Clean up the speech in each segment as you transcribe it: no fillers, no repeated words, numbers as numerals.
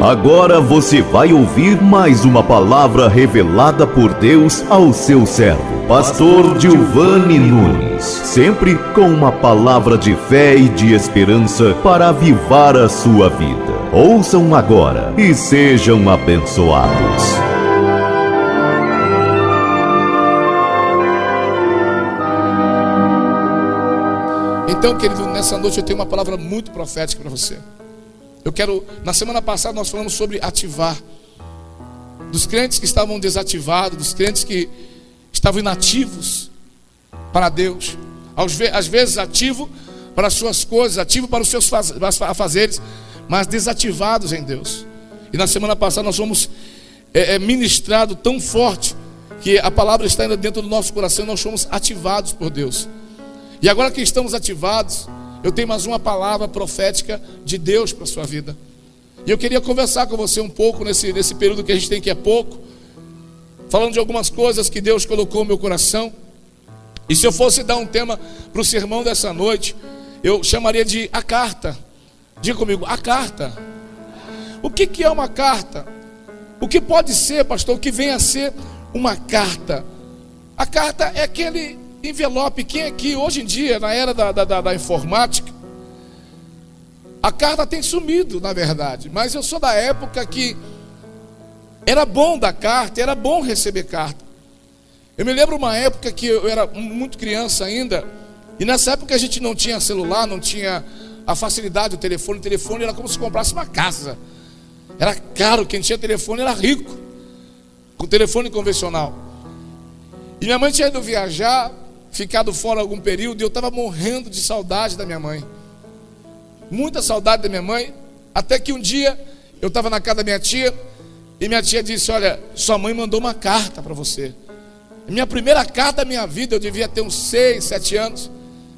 Agora você vai ouvir mais uma palavra revelada por Deus ao seu servo, Pastor Giovanni Nunes, sempre com uma palavra de fé e de esperança para avivar a sua vida. Ouçam agora e sejam abençoados. Então, querido, nessa noite eu tenho uma palavra muito profética para você. Na semana passada nós falamos sobre ativar. Dos crentes que estavam desativados, dos crentes que estavam inativos para Deus. Às vezes ativo para as suas coisas, ativo para os seus afazeres, mas desativados em Deus. E na semana passada nós fomos ministrado tão forte que a palavra está ainda dentro do nosso coração e nós fomos ativados por Deus. E agora que estamos ativados, eu tenho mais uma palavra profética de Deus para a sua vida. E eu queria conversar com você um pouco nesse período que a gente tem, que é pouco, falando de algumas coisas que Deus colocou no meu coração. E se eu fosse dar um tema para o sermão dessa noite, eu chamaria de a carta. Diga comigo, a carta. O que é uma carta? O que pode ser, pastor, o que vem a ser uma carta? A carta é aquele envelope. Quem aqui hoje em dia, na era da informática, a carta tem sumido, na verdade. Mas eu sou da época que era bom dar carta, era bom receber carta. Eu me lembro uma época que eu era muito criança ainda, e nessa época a gente não tinha celular, não tinha a facilidade do telefone. O telefone era como se comprasse uma casa. Era caro, quem tinha telefone era rico, com telefone convencional. E minha mãe tinha ido viajar, ficado fora algum período, e eu estava morrendo de saudade da minha mãe. Muita saudade da minha mãe. Até que um dia eu estava na casa da minha tia, e minha tia disse: olha, sua mãe mandou uma carta para você. Minha primeira carta da minha vida, eu devia ter uns 6, 7 anos.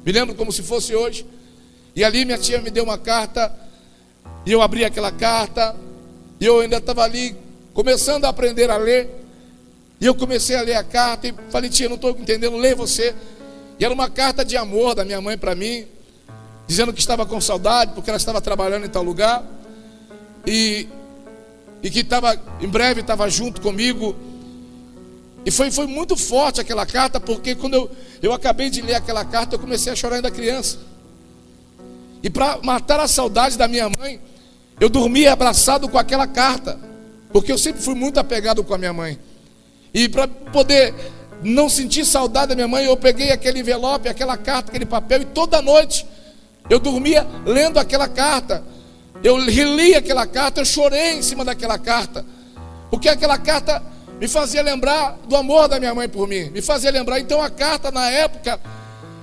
Me lembro como se fosse hoje. E ali minha tia me deu uma carta, e eu abri aquela carta, e eu ainda estava ali começando a aprender a ler. E eu comecei a ler a carta e falei: tia, não estou entendendo, lê você. E era uma carta de amor da minha mãe para mim, dizendo que estava com saudade, porque ela estava trabalhando em tal lugar, e que em breve estava junto comigo. E foi muito forte aquela carta, porque quando eu acabei de ler aquela carta, eu comecei a chorar ainda criança. E para matar a saudade da minha mãe, eu dormia abraçado com aquela carta, porque eu sempre fui muito apegado com a minha mãe. E para poder não sentir saudade da minha mãe, eu peguei aquele envelope, aquela carta, aquele papel, e toda noite eu dormia lendo aquela carta. Eu reli aquela carta, eu chorei em cima daquela carta, porque aquela carta me fazia lembrar do amor da minha mãe por mim, me fazia lembrar. Então a carta na época,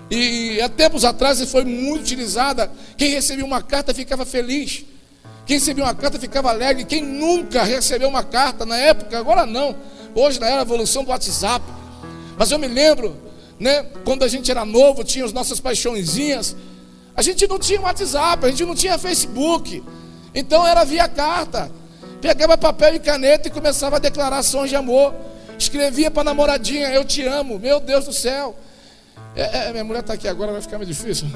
e há tempos atrás foi muito utilizada. Quem recebia uma carta ficava feliz, quem recebia uma carta ficava alegre. Quem nunca recebeu uma carta na época, agora não, hoje na era da evolução do WhatsApp. Mas eu me lembro, né, quando a gente era novo, tinha as nossas paixõezinhas. A gente não tinha WhatsApp, a gente não tinha Facebook, então era via carta. Pegava papel e caneta e começava a declarações de amor. Escrevia para a namoradinha: eu te amo. Meu Deus do céu. Minha mulher está aqui agora, vai ficar meio difícil.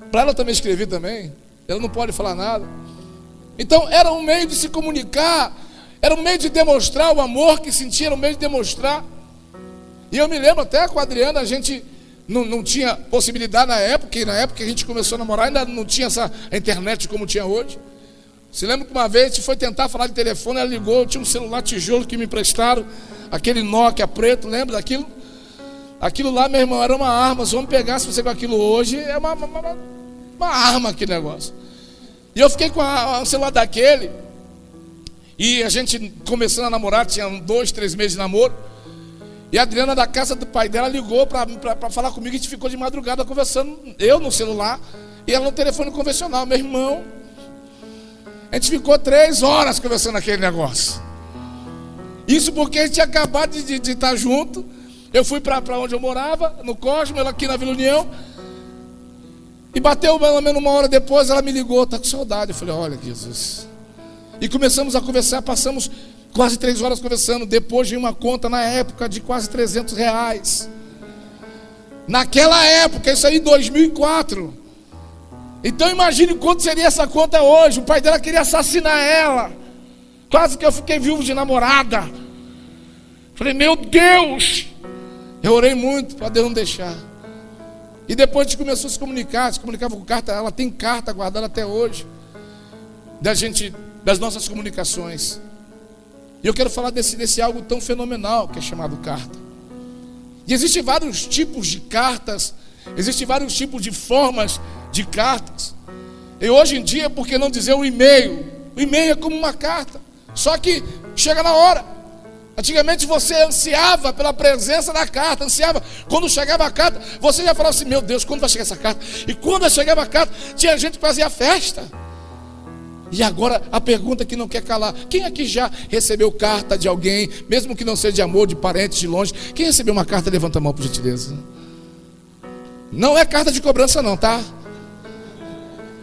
Para ela também escrevi também. Ela não pode falar nada. Então era um meio de se comunicar, era um meio de demonstrar o amor que sentia, era um meio de demonstrar. E eu me lembro até com a Adriana, a gente não tinha possibilidade na época, e na época que a gente começou a namorar ainda não tinha essa internet como tinha hoje. Se lembra que uma vez a gente foi tentar falar de telefone, ela ligou, eu tinha um celular tijolo que me emprestaram, aquele Nokia preto, lembra daquilo? Aquilo lá, meu irmão, era uma arma. Se vamos pegar, se você com aquilo hoje, é uma arma aquele negócio. E eu fiquei com um celular daquele, e a gente começando a namorar, tinha 2, 3 meses de namoro. E a Adriana, da casa do pai dela, ligou para falar comigo, e a gente ficou de madrugada conversando, eu no celular e ela no telefone convencional. Meu irmão, a gente ficou 3 horas conversando aquele negócio. Isso porque a gente tinha acabado de estar junto. Eu fui para onde eu morava, no Cosmo, ela aqui na Vila União. E bateu mais ou menos 1 hora depois, ela me ligou: está com saudade. Eu falei: olha, Jesus. E começamos a conversar, passamos quase 3 horas conversando. Depois de uma conta na época de quase R$300. Naquela época, isso aí em 2004. Então imagine quanto seria essa conta hoje. O pai dela queria assassinar ela. Quase que eu fiquei viúvo de namorada. Falei, meu Deus. Eu orei muito para Deus não deixar. E depois a gente começou a se comunicava com carta. Ela tem carta guardada até hoje das nossas comunicações. E eu quero falar desse algo tão fenomenal que é chamado carta. E existem vários tipos de cartas, existem vários tipos de formas de cartas. E hoje em dia, por que não dizer o e-mail? O e-mail é como uma carta, só que chega na hora. Antigamente você ansiava pela presença da carta, ansiava. Quando chegava a carta, você já falava assim, meu Deus, quando vai chegar essa carta? E quando chegava a carta, tinha gente que fazia festa. E agora a pergunta que não quer calar: quem aqui já recebeu carta de alguém, mesmo que não seja de amor, de parentes de longe? Quem recebeu uma carta, levanta a mão por gentileza. Não é carta de cobrança não, tá?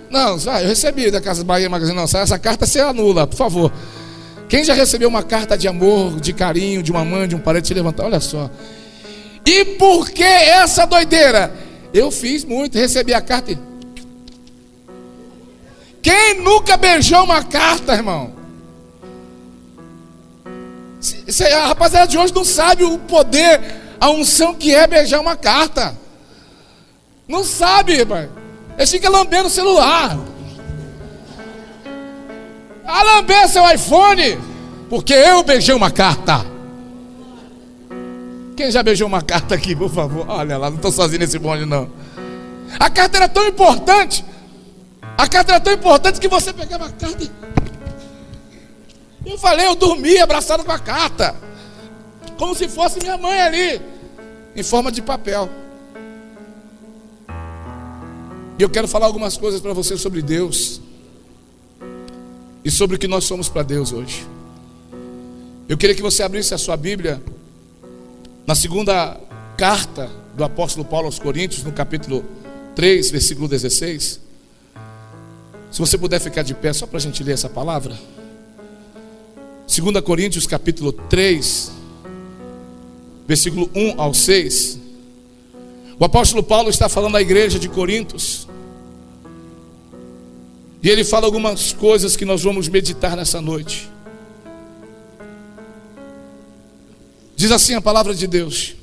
Não, eu recebi da Casa Bahia Magazine. Não, essa carta você anula, por favor. Quem já recebeu uma carta de amor, de carinho, de uma mãe, de um parente, levanta. Olha só. E por que essa doideira? Eu fiz muito, recebi a carta e... Quem nunca beijou uma carta, irmão? A rapaziada de hoje não sabe o poder, a unção que é beijar uma carta. Não sabe, irmão. Eles ficam lambendo o celular. A lamber seu iPhone, porque eu beijei uma carta. Quem já beijou uma carta aqui, por favor? Olha lá, não estou sozinho nesse bonde não. A carta era tão importante. A carta era tão importante que você pegava a carta e... eu dormi abraçado com a carta, como se fosse minha mãe ali, em forma de papel. E eu quero falar algumas coisas para você sobre Deus e sobre o que nós somos para Deus hoje. Eu queria que você abrisse a sua Bíblia na segunda carta do apóstolo Paulo aos Coríntios, no capítulo 3, versículo 16. Se você puder ficar de pé só para a gente ler essa palavra. 2 Coríntios capítulo 3, versículo 1 ao 6. O apóstolo Paulo está falando à igreja de Corintos. E ele fala algumas coisas que nós vamos meditar nessa noite. Diz assim a palavra de Deus: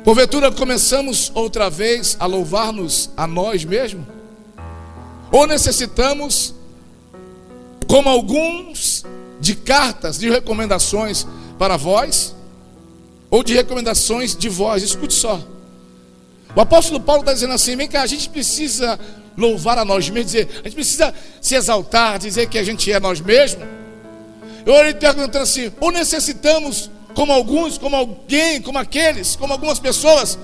porventura começamos outra vez a louvar-nos a nós mesmos? Ou necessitamos, como alguns, de cartas de recomendações para vós, ou de recomendações de vós? Escute só. O apóstolo Paulo está dizendo assim: vem cá, a gente precisa louvar a nós mesmos, a gente precisa se exaltar, dizer que a gente é nós mesmos. Eu ele perguntando assim: ou necessitamos, como alguns, como alguém, como aqueles, como algumas pessoas,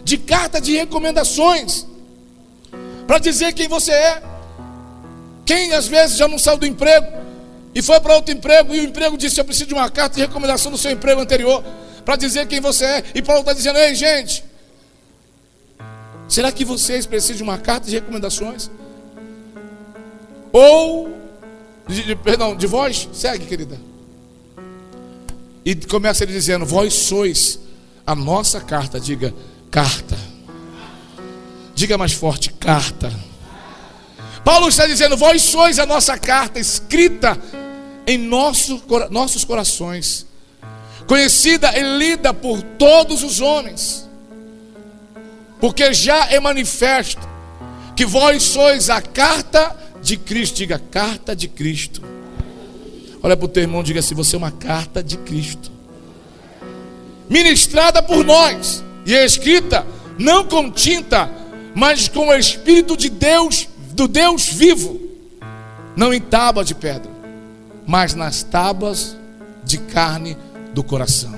de carta de recomendações, para dizer quem você é? Quem às vezes já não saiu do emprego e foi para outro emprego, e o emprego disse: eu preciso de uma carta de recomendação do seu emprego anterior, para dizer quem você é. E Paulo está dizendo: ei gente, será que vocês precisam de uma carta de recomendações? Ou de vós? Segue, querida. E começa ele dizendo: vós sois a nossa carta. Diga carta. Diga mais forte: carta. Paulo está dizendo: vós sois a nossa carta, escrita em nossos corações, conhecida e lida por todos os homens, porque já é manifesto que vós sois a carta de Cristo. Diga carta de Cristo. Olha para o teu irmão, diga assim: você é uma carta de Cristo, ministrada por nós e é escrita não com tinta, mas com o Espírito de Deus, do Deus vivo, não em tábuas de pedra, mas nas tábuas de carne do coração.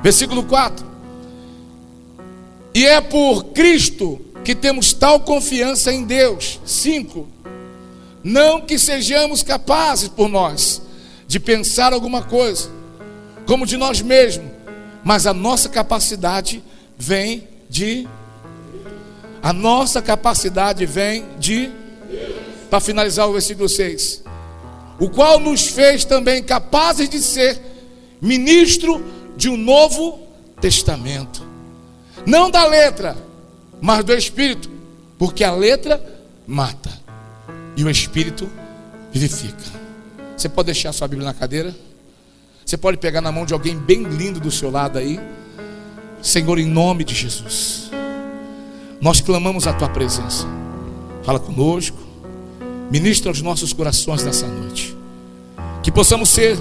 Versículo 4. E é por Cristo que temos tal confiança em Deus. 5. Não que sejamos capazes por nós de pensar alguma coisa como de nós mesmos, mas a nossa capacidade vem de... Para finalizar o versículo 6: o qual nos fez também capazes de ser ministro de um novo testamento. Não da letra, mas do Espírito. Porque a letra mata e o Espírito vivifica. Você pode deixar a sua Bíblia na cadeira? Você pode pegar na mão de alguém bem lindo do seu lado aí? Senhor, em nome de Jesus, nós clamamos a Tua presença. Fala conosco, ministra os nossos corações nessa noite. Que possamos ser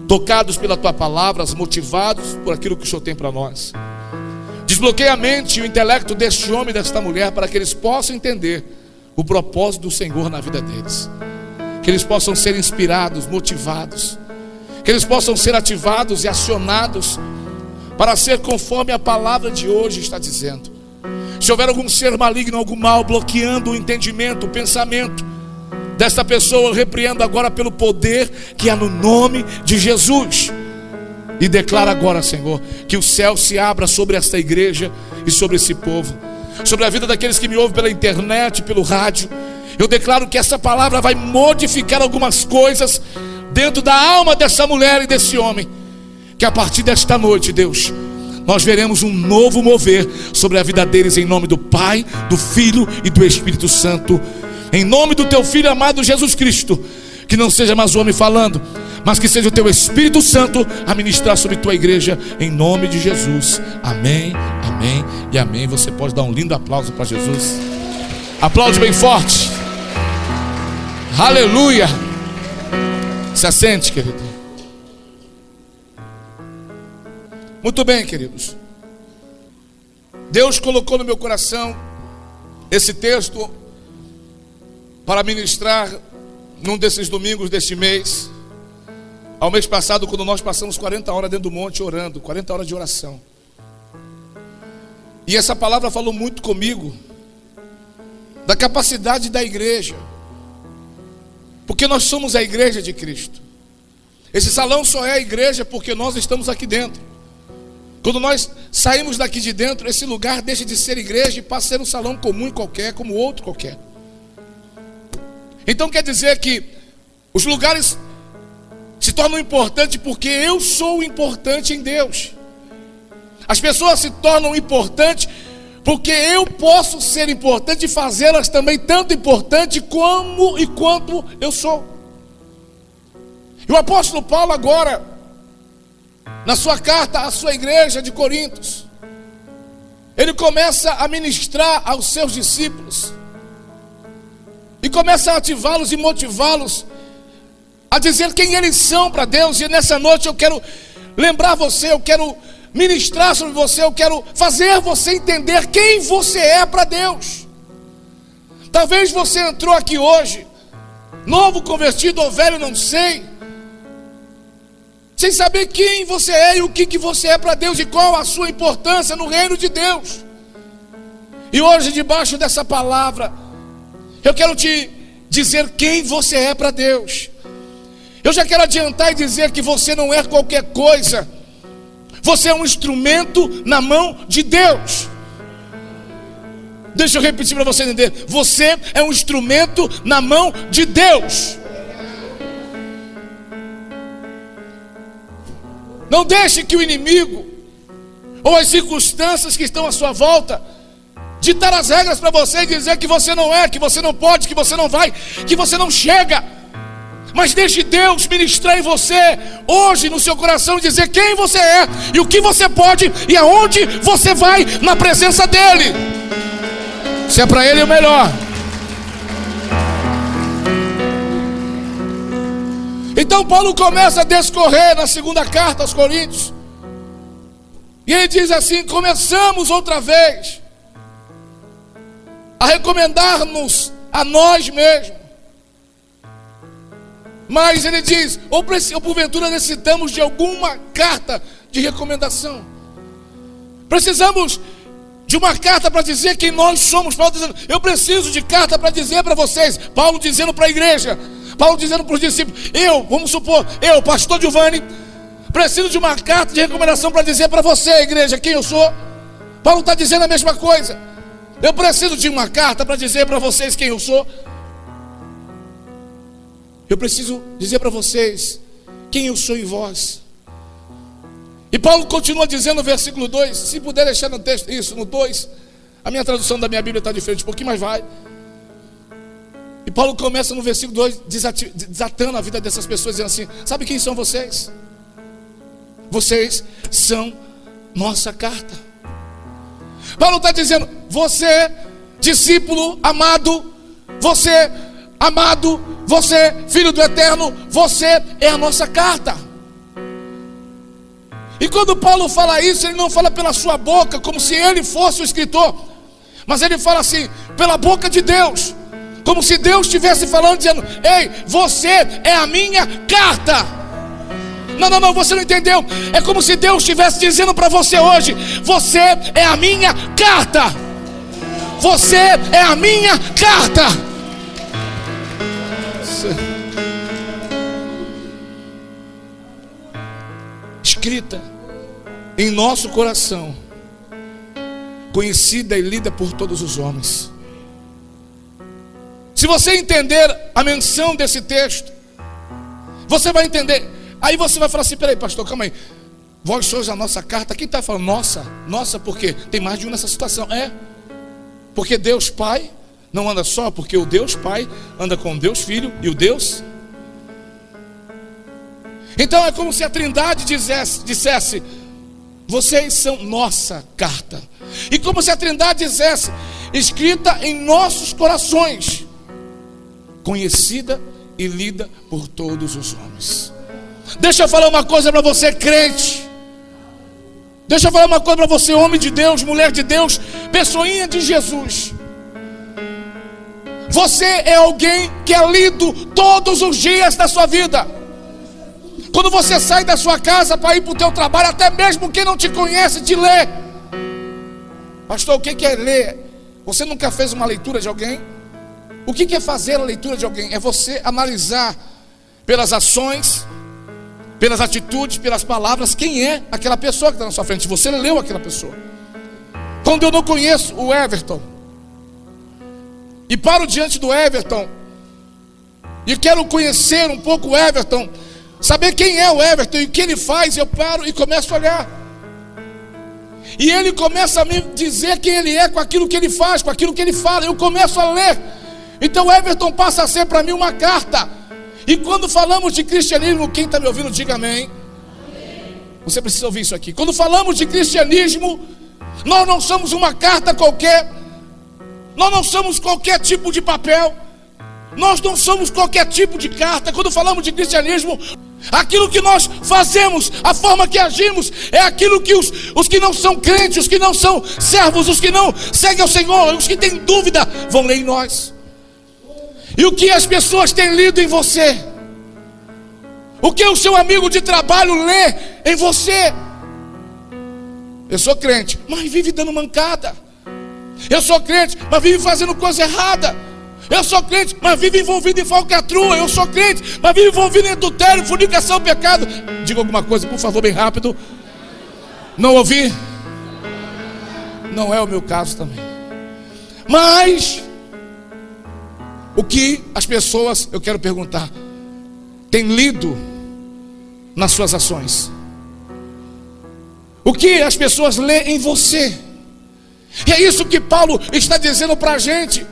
tocados pela Tua palavra, motivados por aquilo que o Senhor tem para nós. Desbloqueia a mente e o intelecto deste homem e desta mulher, para que eles possam entender o propósito do Senhor na vida deles. Que eles possam ser inspirados, motivados, que eles possam ser ativados e acionados para ser conforme a palavra de hoje está dizendo. Se houver algum ser maligno, algum mal bloqueando o entendimento, o pensamento desta pessoa, eu repreendo agora pelo poder que há no nome de Jesus. E declaro agora, Senhor, que o céu se abra sobre esta igreja e sobre esse povo, sobre a vida daqueles que me ouvem pela internet, pelo rádio. Eu declaro que essa palavra vai modificar algumas coisas dentro da alma dessa mulher e desse homem. Que a partir desta noite, Deus, nós veremos um novo mover sobre a vida deles, em nome do Pai, do Filho e do Espírito Santo. Em nome do Teu Filho amado Jesus Cristo. Que não seja mais o homem falando, mas que seja o Teu Espírito Santo a ministrar sobre Tua igreja, em nome de Jesus. Amém, amém e amém. Você pode dar um lindo aplauso para Jesus. Aplaude bem forte. Aleluia. Se assente, querido. Muito bem, queridos. Deus colocou no meu coração esse texto para ministrar num desses domingos deste mês. Ao mês passado, quando nós passamos 40 horas dentro do monte orando, 40 horas de oração. E essa palavra falou muito comigo da capacidade da igreja, porque nós somos a igreja de Cristo. Esse salão só é a igreja porque nós estamos aqui dentro. Quando nós saímos daqui de dentro, esse lugar deixa de ser igreja e passa a ser um salão comum qualquer, como outro qualquer. Então quer dizer que os lugares se tornam importantes porque eu sou importante em Deus. As pessoas se tornam importantes porque eu posso ser importante e fazê-las também tanto importante como e quanto eu sou. E o apóstolo Paulo agora, na sua carta à sua igreja de Corintos, ele começa a ministrar aos seus discípulos e começa a ativá-los e motivá-los a dizer quem eles são para Deus. E nessa noite eu quero lembrar você, eu quero ministrar sobre você, eu quero fazer você entender quem você é para Deus. Talvez você entrou aqui hoje, novo convertido ou velho, não sei, sem saber quem você é e o que você é para Deus e qual a sua importância no reino de Deus. E hoje, debaixo dessa palavra, eu quero te dizer quem você é para Deus. Eu já quero adiantar e dizer que você não é qualquer coisa. Você é um instrumento na mão de Deus. Deixa eu repetir para você entender. Você é um instrumento na mão de Deus. Não deixe que o inimigo ou as circunstâncias que estão à sua volta ditar as regras para você e dizer que você não é, que você não pode, que você não vai, que você não chega. Mas deixe Deus ministrar em você hoje no seu coração, dizer quem você é e o que você pode e aonde você vai na presença dele. Se é para ele, é o melhor. Então Paulo começa a discorrer na segunda carta aos Coríntios, e ele diz assim: começamos outra vez a recomendar-nos a nós mesmos. Mas ele diz, ou porventura necessitamos de alguma carta de recomendação. Precisamos de uma carta para dizer quem nós somos. Paulo dizendo, eu preciso de carta para dizer para vocês. Paulo dizendo para a igreja, Paulo dizendo para os discípulos, vamos supor, eu, pastor Giovanni, preciso de uma carta de recomendação para dizer para você, igreja, quem eu sou. Paulo está dizendo a mesma coisa. Eu preciso de uma carta para dizer para vocês quem eu sou. Eu preciso dizer para vocês quem eu sou em vós. E Paulo continua dizendo no versículo 2, se puder deixar no texto, isso, no 2, a minha tradução da minha Bíblia está diferente, um pouquinho, mas vai. E Paulo começa no versículo 2, desatando a vida dessas pessoas, dizendo assim: sabe quem são vocês? Vocês são nossa carta. Paulo está dizendo: você, discípulo amado, você, filho do Eterno, você é a nossa carta. E quando Paulo fala isso, ele não fala pela sua boca, como se ele fosse o escritor, mas ele fala assim, pela boca de Deus, como se Deus estivesse falando, dizendo: ei, você é a minha carta. Não, você não entendeu. É como se Deus estivesse dizendo para você hoje: você é a minha carta. Você é a minha carta. Escrita em nosso coração, conhecida e lida por todos os homens. Se você entender a menção desse texto, você vai entender. Aí você vai falar assim: peraí, pastor, calma aí, vós sois a nossa carta. Quem está falando nossa por quê? Tem mais de um nessa situação. Porque Deus Pai não anda só, porque o Deus Pai anda com o Deus Filho e o Deus. Então é como se a Trindade dissesse: vocês são nossa carta. E como se a Trindade dissesse: escrita em nossos corações, conhecida e lida por todos os homens. Deixa eu falar uma coisa para você, crente. Deixa eu falar uma coisa para você, homem de Deus, mulher de Deus, pessoinha de Jesus. Você é alguém que é lido todos os dias da sua vida. Quando você sai da sua casa para ir para o teu trabalho, até mesmo quem não te conhece te lê. Pastor, o que é ler? Você nunca fez uma leitura de alguém? O que é fazer a leitura de alguém? É você analisar pelas ações, pelas atitudes, pelas palavras, quem é aquela pessoa que está na sua frente. Você leu aquela pessoa. Quando eu não conheço o Everton e paro diante do Everton e quero conhecer um pouco o Everton, saber quem é o Everton e o que ele faz, eu paro e começo a olhar. E ele começa a me dizer quem ele é com aquilo que ele faz, com aquilo que ele fala. Eu começo a ler. Então o Everton passa a ser para mim uma carta. E quando falamos de cristianismo, quem está me ouvindo, diga amém. Você precisa ouvir isso aqui. Quando falamos de cristianismo, nós não somos uma carta qualquer. Nós não somos qualquer tipo de papel. Nós não somos qualquer tipo de carta. Quando falamos de cristianismo, aquilo que nós fazemos, a forma que agimos, é aquilo que os que não são crentes, os que não são servos, os que não seguem ao Senhor, os que têm dúvida, vão ler em nós. E o que as pessoas têm lido em você, o que o seu amigo de trabalho lê em você. Eu sou crente, mas vive dando mancada. Eu sou crente, mas vive fazendo coisa errada. Eu sou crente, mas vive envolvido em falcatrua. Eu sou crente, mas vive envolvido em adultério, fornicação, pecado. Diga alguma coisa, por favor, bem rápido. Não ouvi? Não é o meu caso também. Mas o que as pessoas, eu quero perguntar, têm lido nas suas ações? O que as pessoas lêem em você? E é isso que Paulo está dizendo para a gente.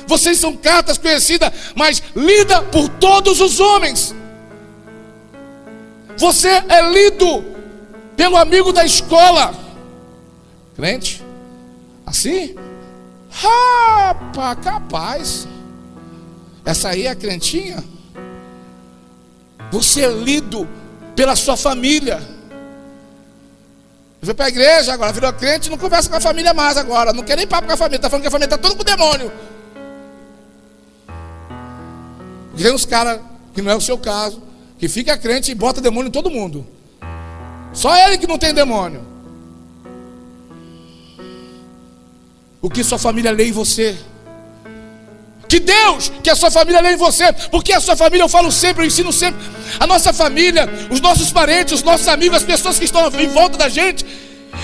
Vocês são cartas conhecidas, mas lida por todos os homens. Você é lido pelo amigo da escola. Crente? Assim? Rapaz, capaz. Essa aí é a crentinha. Você é lido pela sua família. Foi para a igreja agora, virou crente, não conversa com a família mais agora. Não quer nem papo com a família, está falando que a família está toda com o demônio. E tem uns caras, que não é o seu caso, que fica crente e bota demônio em todo mundo. Só ele que não tem demônio. O que sua família lê em você? Que Deus, que a sua família lê em você. Porque a sua família, eu falo sempre, eu ensino sempre. A nossa família, os nossos parentes, os nossos amigos, as pessoas que estão em volta da gente,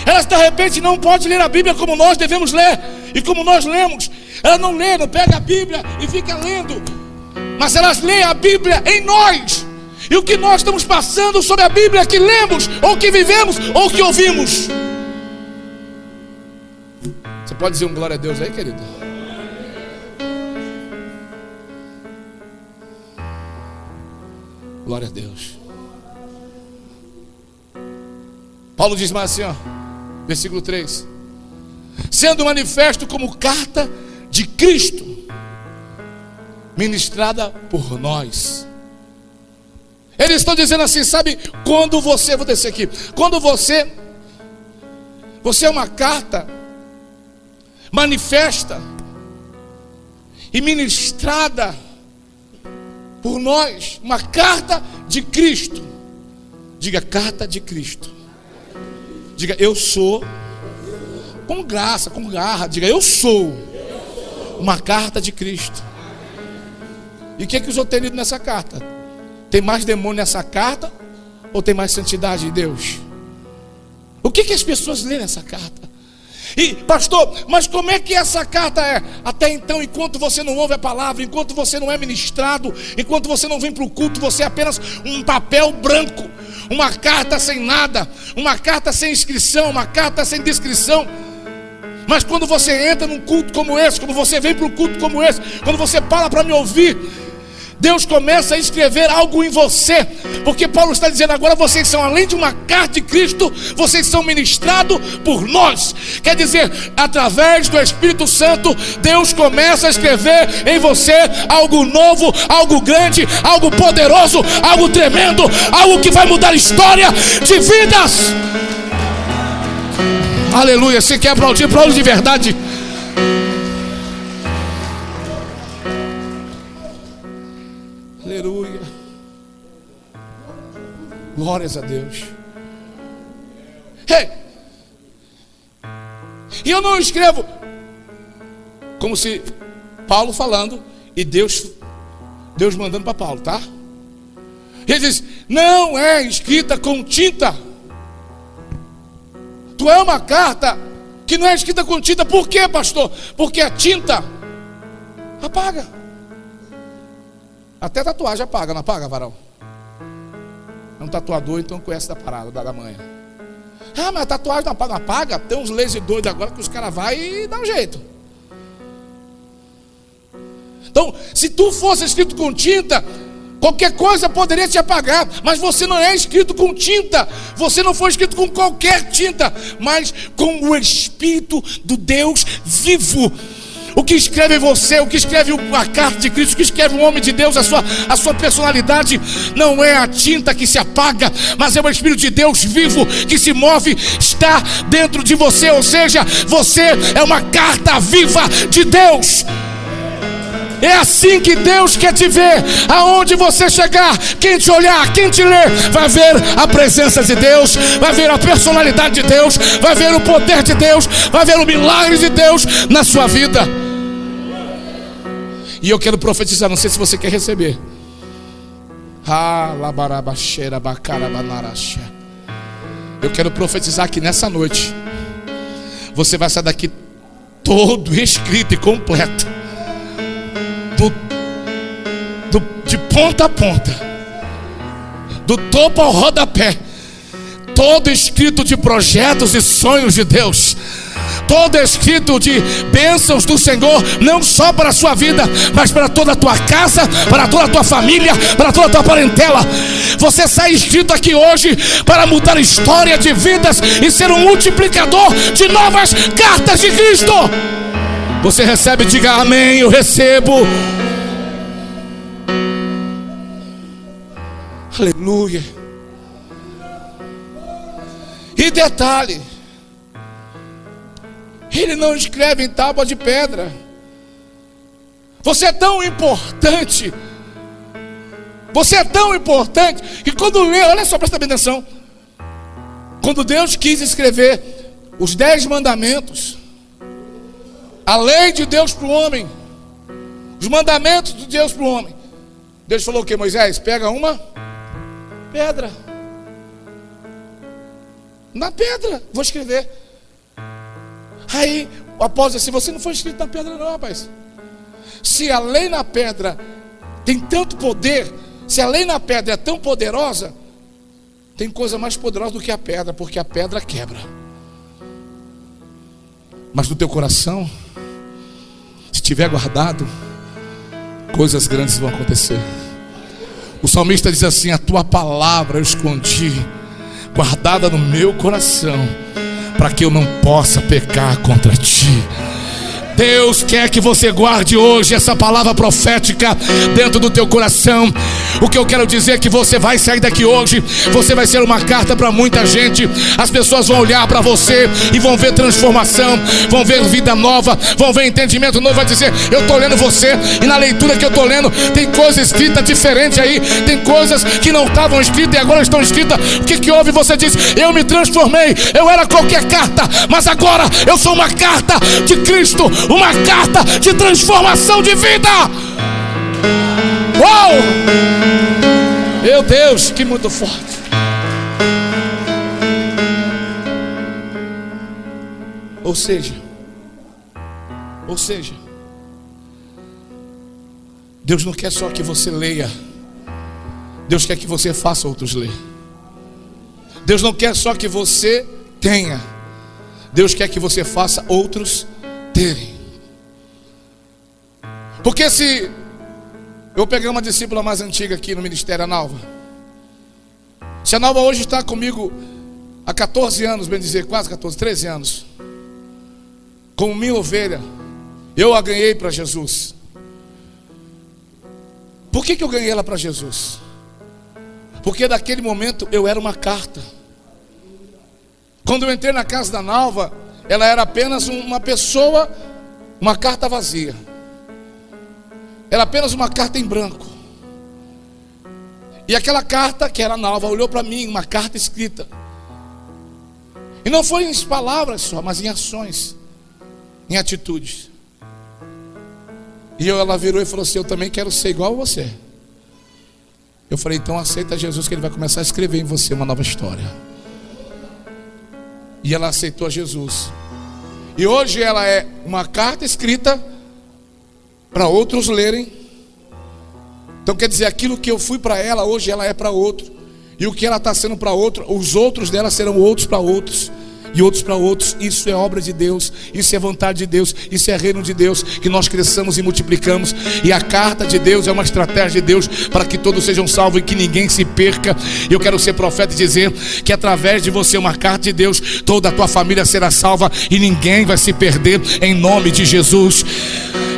elas de repente não podem ler a Bíblia como nós devemos ler. E como nós lemos. Ela não lê, não pega a Bíblia e fica lendo. Mas elas leem a Bíblia em nós. E o que nós estamos passando sobre a Bíblia que lemos, ou que vivemos, ou que ouvimos. Você pode dizer um glória a Deus aí, querido? Glória a Deus. Paulo diz mais assim, ó, versículo 3: sendo manifesto como carta de Cristo, ministrada por nós. Eles estão dizendo assim, sabe, quando você, vou descer aqui, quando você é uma carta manifesta e ministrada por nós, uma carta de Cristo. Diga, carta de Cristo. Diga, eu sou, com graça, com garra, diga, eu sou uma carta de Cristo. E o que os outros têm lido nessa carta? Tem mais demônio nessa carta ou tem mais santidade de Deus? O que as pessoas lêem nessa carta? E pastor, mas como é que essa carta é? Até então, enquanto você não ouve a palavra, enquanto você não é ministrado, enquanto você não vem para o culto, você é apenas um papel branco, uma carta sem nada, uma carta sem inscrição, uma carta sem descrição. Mas quando você entra num culto como esse, quando você vem para um culto como esse, quando você para para me ouvir, Deus começa a escrever algo em você, porque Paulo está dizendo agora, vocês são, além de uma carta de Cristo, vocês são ministrados por nós. Quer dizer, através do Espírito Santo, Deus começa a escrever em você algo novo, algo grande, algo poderoso, algo tremendo, algo que vai mudar a história de vidas. Aleluia. Você quer aplaudir de verdade? Aleluia. Glórias a Deus. Hey! E eu não escrevo como se Paulo falando e Deus mandando para Paulo, tá? Ele diz, não é escrita com tinta. Tu é uma carta que não é escrita com tinta. Por quê, pastor? Porque a tinta apaga. Até tatuagem apaga, não apaga, varão? É um tatuador, então conhece da parada, da manhã. Ah, mas a tatuagem não apaga, não apaga. Tem uns laser doidos agora que os caras vão e dá um jeito. Então, se tu fosse escrito com tinta, qualquer coisa poderia te apagar. Mas você não é escrito com tinta. Você não foi escrito com qualquer tinta, mas com o Espírito do Deus vivo. O que escreve você, o que escreve a carta de Cristo, o que escreve o homem de Deus, a sua personalidade, não é a tinta que se apaga, mas é o Espírito de Deus vivo que se move, está dentro de você. Ou seja, você é uma carta viva de Deus. É assim que Deus quer te ver. Aonde você chegar, quem te olhar, quem te ler, vai ver a presença de Deus, vai ver a personalidade de Deus, vai ver o poder de Deus, vai ver o milagre de Deus na sua vida. E eu quero profetizar, não sei se você quer receber. Eu quero profetizar que nessa noite você vai sair daqui todo escrito e completo, de ponta a ponta, do topo ao rodapé, todo escrito de projetos e sonhos de Deus, todo escrito de bênçãos do Senhor, não só para a sua vida, mas para toda a tua casa, para toda a tua família, para toda a tua parentela. Você sai escrito aqui hoje para mudar a história de vidas e ser um multiplicador de novas cartas de Cristo. Você recebe, diga amém, eu recebo. Aleluia. E detalhe, ele não escreve em tábua de pedra. Você é tão importante. Você é tão importante que quando lê, olha só, presta bem atenção. Quando Deus quis escrever os 10 mandamentos, a lei de Deus para o homem, os mandamentos de Deus para o homem, Deus falou o que, Moisés? Pega uma pedra. Na pedra, vou escrever. Aí o apóstolo disse, você não foi escrito na pedra não, rapaz. Se a lei na pedra tem tanto poder, Se a lei na pedra é tão poderosa, tem coisa mais poderosa do que a pedra, porque a pedra quebra. Mas no teu coração, se estiver guardado, coisas grandes vão acontecer. O salmista diz assim: a tua palavra eu escondi, guardada no meu coração, para que eu não possa pecar contra ti. Deus quer que você guarde hoje essa palavra profética dentro do teu coração. O que eu quero dizer é que você vai sair daqui hoje, você vai ser uma carta para muita gente. As pessoas vão olhar para você e vão ver transformação, vão ver vida nova, vão ver entendimento novo. Vai dizer: eu estou lendo você, e na leitura que eu estou lendo tem coisa escrita diferente aí, tem coisas que não estavam escritas e agora estão escritas. O que houve? Você diz: eu me transformei, eu era qualquer carta, mas agora eu sou uma carta de Cristo, uma carta de transformação de vida. Uau! Meu Deus, que muito forte. Ou seja, Deus não quer só que você leia, Deus quer que você faça outros ler. Deus não quer só que você tenha, Deus quer que você faça outros terem. Porque se eu pegar uma discípula mais antiga aqui no ministério, a Nalva, se a Nalva hoje está comigo há 14 anos, bem dizer, quase 14, 13 anos, como minha ovelha, eu a ganhei para Jesus. Por que eu ganhei ela para Jesus? Porque naquele momento eu era uma carta. Quando eu entrei na casa da Nalva, ela era apenas uma pessoa, uma carta vazia. Era apenas uma carta em branco. E aquela carta, que era a Nalva, olhou para mim, uma carta escrita. E não foi em palavras só, mas em ações, em atitudes. E ela virou e falou assim: eu também quero ser igual a você. Eu falei: então aceita Jesus, que Ele vai começar a escrever em você uma nova história. E ela aceitou a Jesus. E hoje ela é uma carta escrita para outros lerem. Então quer dizer, aquilo que eu fui para ela, hoje ela é para outro. E o que ela está sendo para outro, os outros dela serão outros para outros. E outros para outros. Isso é obra de Deus, isso é vontade de Deus, isso é reino de Deus, que nós cresçamos e multiplicamos. E a carta de Deus é uma estratégia de Deus para que todos sejam salvos e que ninguém se perca. Eu quero ser profeta e dizer que através de você, uma carta de Deus, toda a tua família será salva e ninguém vai se perder, em nome de Jesus.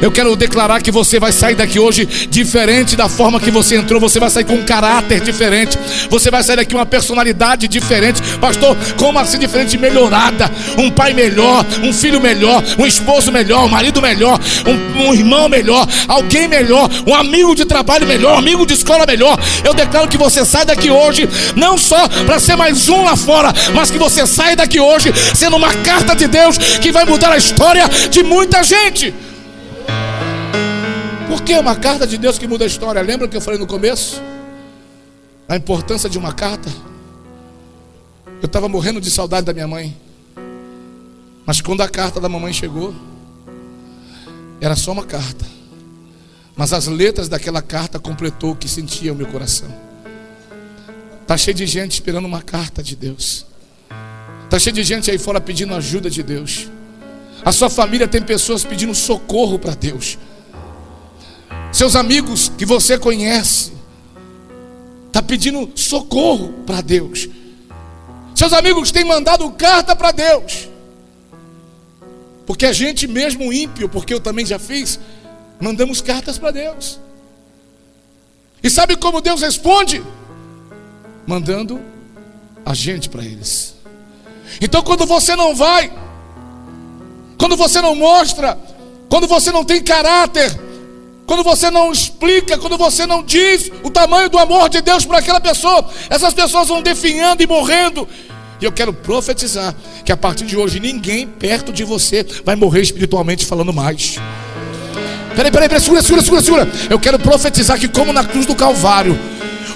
Eu quero declarar que você vai sair daqui hoje diferente da forma que você entrou. Você vai sair com um caráter diferente. Você vai sair daqui uma personalidade diferente. Pastor, como assim diferente? Melhorada. Um pai melhor, um filho melhor, um esposo melhor, um marido melhor, um irmão melhor, alguém melhor, um amigo de trabalho melhor, um amigo de escola melhor. Eu declaro que você sai daqui hoje não só para ser mais um lá fora, mas que você sai daqui hoje sendo uma carta de Deus que vai mudar a história de muita gente. Por que uma carta de Deus que muda a história? Lembra que eu falei no começo? A importância de uma carta. Eu estava morrendo de saudade da minha mãe. Mas quando a carta da mamãe chegou, era só uma carta. Mas as letras daquela carta completou o que sentia o meu coração. Está cheio de gente esperando uma carta de Deus. Está cheio de gente aí fora pedindo ajuda de Deus. A sua família tem pessoas pedindo socorro para Deus. Seus amigos que você conhece está pedindo socorro para Deus. Seus amigos têm mandado carta para Deus. Porque a gente mesmo ímpio, porque eu também já fiz, mandamos cartas para Deus. E sabe como Deus responde? Mandando a gente para eles. Então quando você não vai, quando você não mostra, quando você não tem caráter, quando você não explica, quando você não diz o tamanho do amor de Deus para aquela pessoa, essas pessoas vão definhando e morrendo. E eu quero profetizar que a partir de hoje ninguém perto de você vai morrer espiritualmente falando mais. Peraí, segura. Eu quero profetizar que como na cruz do Calvário,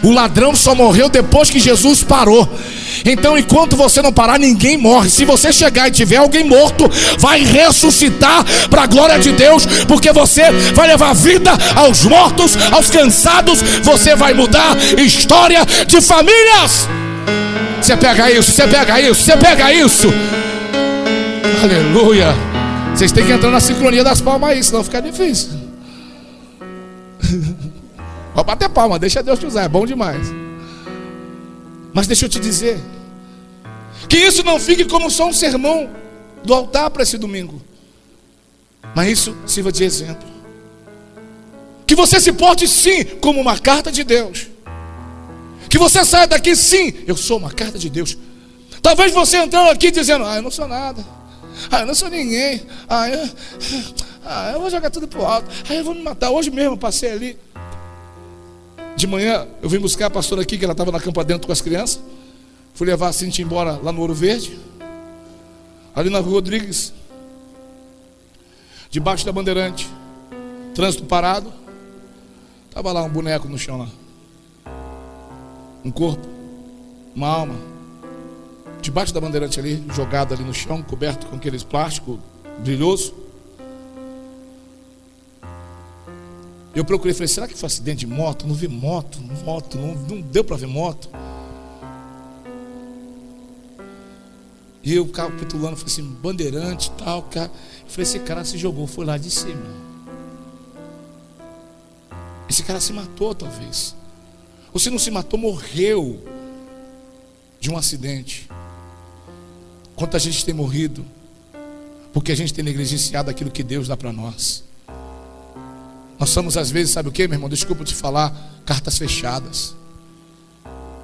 o ladrão só morreu depois que Jesus parou. Então, enquanto você não parar, ninguém morre. Se você chegar e tiver alguém morto, vai ressuscitar para a glória de Deus, porque você vai levar vida aos mortos, aos cansados. Você vai mudar história de famílias. Você pega isso, você pega isso, você pega isso. Aleluia. Vocês têm que entrar na sincronia das palmas aí, senão fica difícil. Pode bater palma, deixa Deus te usar, é bom demais. Mas deixa eu te dizer, que isso não fique como só um sermão do altar para esse domingo, mas isso sirva de exemplo. Que você se porte sim como uma carta de Deus. Que você saia daqui sim, eu sou uma carta de Deus. Talvez você entrando aqui dizendo, eu não sou nada, eu não sou ninguém, eu vou jogar tudo pro alto, eu vou me matar. Hoje mesmo eu passei ali de manhã, eu vim buscar a pastora aqui, que ela estava na campa dentro com as crianças. Fui levar a Cintia embora lá no Ouro Verde, ali na Rua Rodrigues, debaixo da Bandeirante, trânsito parado. Estava lá um boneco no chão lá, um corpo, uma alma, debaixo da Bandeirante ali, jogado ali no chão, coberto com aqueles plástico brilhoso. Eu procurei, falei, será que foi acidente de moto? Não vi moto, não deu para ver moto. E eu ficava capitulando, falei assim, Bandeirante e tal, cara. Eu falei, esse cara se jogou, foi lá de cima. Esse cara se matou talvez. Ou se não se matou, morreu de um acidente. Quanta gente tem morrido porque a gente tem negligenciado aquilo que Deus dá para nós. Nós somos às vezes, sabe o que, meu irmão? Desculpa te falar, cartas fechadas,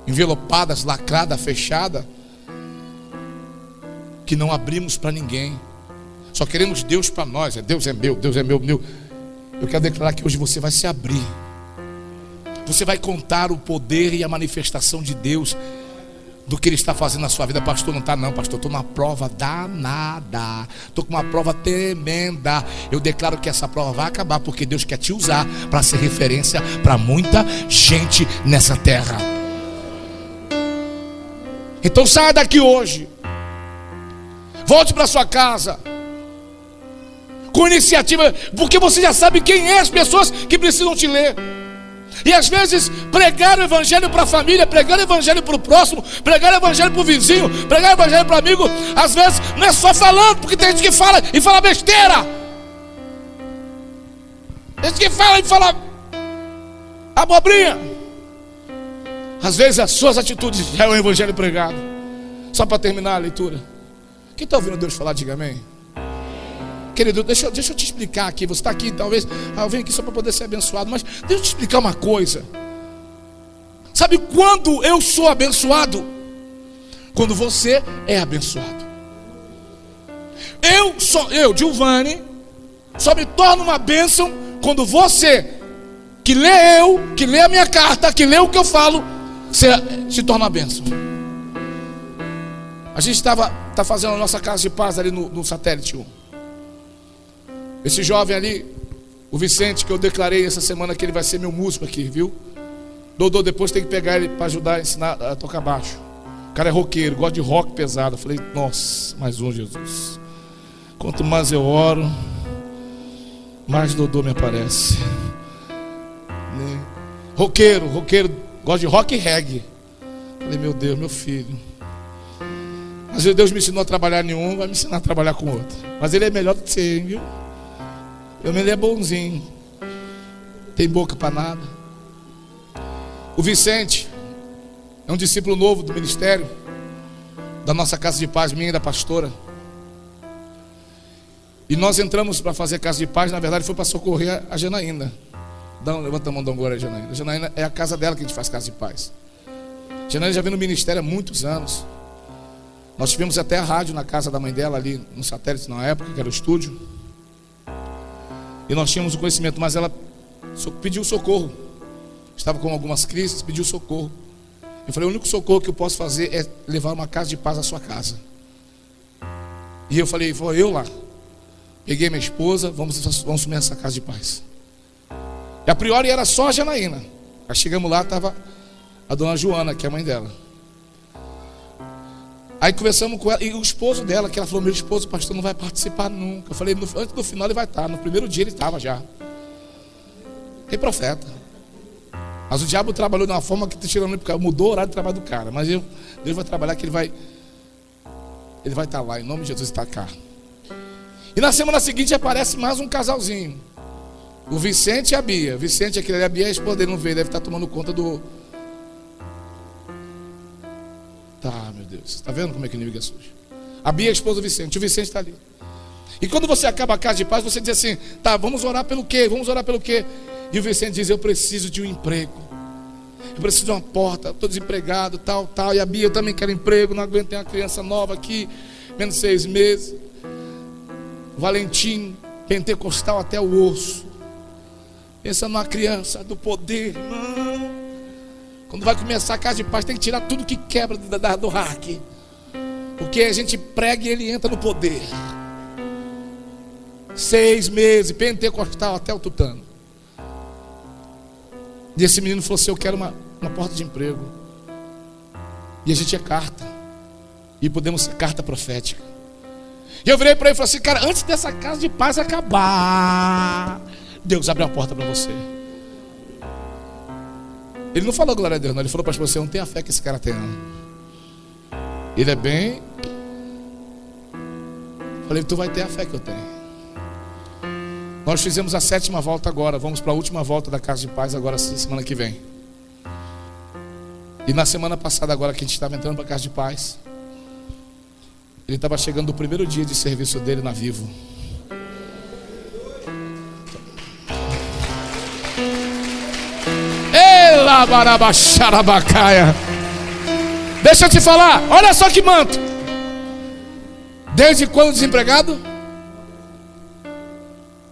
envelopadas, lacrada, fechada, que não abrimos para ninguém. Só queremos Deus para nós. Deus é meu, Deus é meu. Eu quero declarar que hoje você vai se abrir. Você vai contar o poder e a manifestação de Deus, do que Ele está fazendo na sua vida. Pastor, não está não, pastor, estou numa prova danada, estou com uma prova tremenda. Eu declaro que essa prova vai acabar, porque Deus quer te usar para ser referência para muita gente nessa terra. Então saia daqui hoje, volte para sua casa com iniciativa, porque você já sabe quem é as pessoas que precisam te ler. E às vezes pregar o evangelho para a família, pregar o evangelho para o próximo, pregar o evangelho para o vizinho, pregar o evangelho para o amigo, às vezes não é só falando, porque tem gente que fala e fala besteira. Tem gente que fala e fala abobrinha. Às vezes as suas atitudes já é o evangelho pregado. Só para terminar a leitura, quem está ouvindo Deus falar, diga amém. Querido, deixa eu te explicar aqui. Você está aqui, talvez, eu venho aqui só para poder ser abençoado, mas deixa eu te explicar uma coisa. Sabe quando eu sou abençoado? Quando você é abençoado. Eu, Giovanni, só me torno uma bênção quando você, que lê a minha carta, que lê o que eu falo, se torna uma bênção. A gente está fazendo a nossa casa de paz ali no Satélite 1. Esse jovem ali, o Vicente, que eu declarei essa semana que ele vai ser meu músico aqui, viu? Dodô, depois tem que pegar ele para ajudar a ensinar a tocar baixo. O cara é roqueiro, gosta de rock pesado. Eu falei, nossa, mais um, Jesus. Quanto mais eu oro, mais Dodô me aparece. Roqueiro, gosta de rock e reggae. Eu falei, meu Deus, meu filho. Mas Deus me ensinou a trabalhar em um, vai me ensinar a trabalhar com outro. Mas ele é melhor do que você, viu? Ele é bonzinho, tem boca para nada. O Vicente é um discípulo novo do ministério, da nossa casa de paz, minha e da pastora. E nós entramos para fazer casa de paz, na verdade foi para socorrer a Janaína. Levanta a mão, dá uma glória a Janaína. A Janaína é a casa dela que a gente faz casa de paz. A Janaína já vem no ministério há muitos anos. Nós tivemos até a rádio na casa da mãe dela, ali no Satélite, na época, que era o estúdio. E nós tínhamos o conhecimento, mas ela pediu socorro. Estava com algumas crises, pediu socorro. Eu falei, o único socorro que eu posso fazer é levar uma casa de paz à sua casa. E eu falei, vou eu lá. Peguei minha esposa, vamos assumir essa casa de paz. E a priori era só a Janaína. Aí chegamos lá, estava a dona Joana, que é a mãe dela. Aí conversamos com ela, e o esposo dela, que ela falou, meu esposo, pastor, não vai participar nunca. Eu falei, antes do final ele vai estar. No primeiro dia ele estava já. Tem profeta. Mas o diabo trabalhou de uma forma que mudou o horário de trabalho do cara. Mas Deus vai trabalhar que ele vai estar lá, em nome de Jesus, está cá. E na semana seguinte aparece mais um casalzinho. O Vicente e a Bia. O Vicente, aquele ali, a Bia, a esposa dele não veio, deve estar tomando conta do... Tá, meu Deus, você está vendo como é que o inimigo é sujo? A Bia é a esposa do Vicente, o Vicente está ali. E quando você acaba a casa de paz, você diz assim, tá, vamos orar pelo quê? Vamos orar pelo quê? E o Vicente diz, eu preciso de um emprego. Eu preciso de uma porta, estou desempregado, tal. E a Bia, eu também quero emprego, não aguento ter uma criança nova aqui, menos 6 meses. O Valentim, pentecostal até o osso. Pensa numa criança do poder, irmão. Quando vai começar a casa de paz, tem que tirar tudo que quebra do hack. Porque a gente prega e ele entra no poder. 6 meses, pentecostal até o tutano. E esse menino falou assim, eu quero uma porta de emprego. E a gente é carta. E podemos ser carta profética. E eu virei para ele e falei assim, cara, antes dessa casa de paz acabar, Deus abre uma porta para você. Ele não falou glória a Deus, não. Ele falou para você, não tem a fé que esse cara tem, não. Ele é bem... Falei, tu vai ter a fé que eu tenho. Nós fizemos a 7ª volta agora. Vamos para a última volta da casa de paz agora, semana que vem. E na semana passada agora que a gente estava entrando para a casa de paz, ele estava chegando do primeiro dia de serviço dele na Vivo. Ela barabaxarabacaia. Deixa eu te falar, olha só que manto. Desde quando desempregado?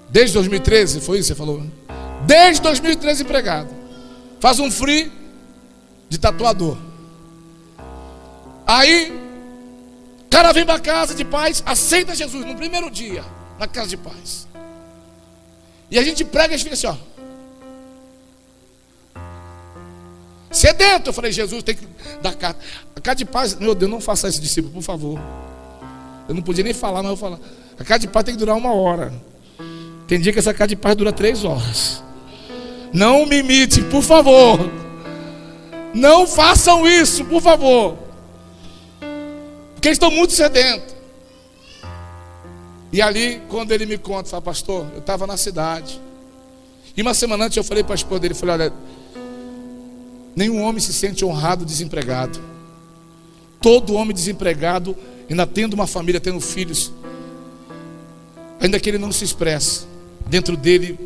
Desde 2013, foi isso que você falou? Desde 2013 empregado. Faz um free de tatuador. Aí, o cara vem para casa de paz, aceita Jesus no primeiro dia, na casa de paz. E a gente prega e fica assim, ó. Sedento, eu falei, Jesus tem que dar carta. A casa de paz, meu Deus, não faça isso, discípulo, por favor. Eu não podia nem falar, mas eu vou falar. A casa de paz tem que durar 1 hora. Tem dia que essa casa de paz dura 3 horas. Não me imite, por favor. Não façam isso, por favor. Porque eles estão muito sedentos. E ali, quando ele me conta, fala, pastor, eu estava na cidade. E uma semana antes eu falei para a esposa dele, falei, olha, nenhum homem se sente honrado desempregado. Todo homem desempregado, ainda tendo uma família, tendo filhos, ainda que ele não se expresse, dentro dele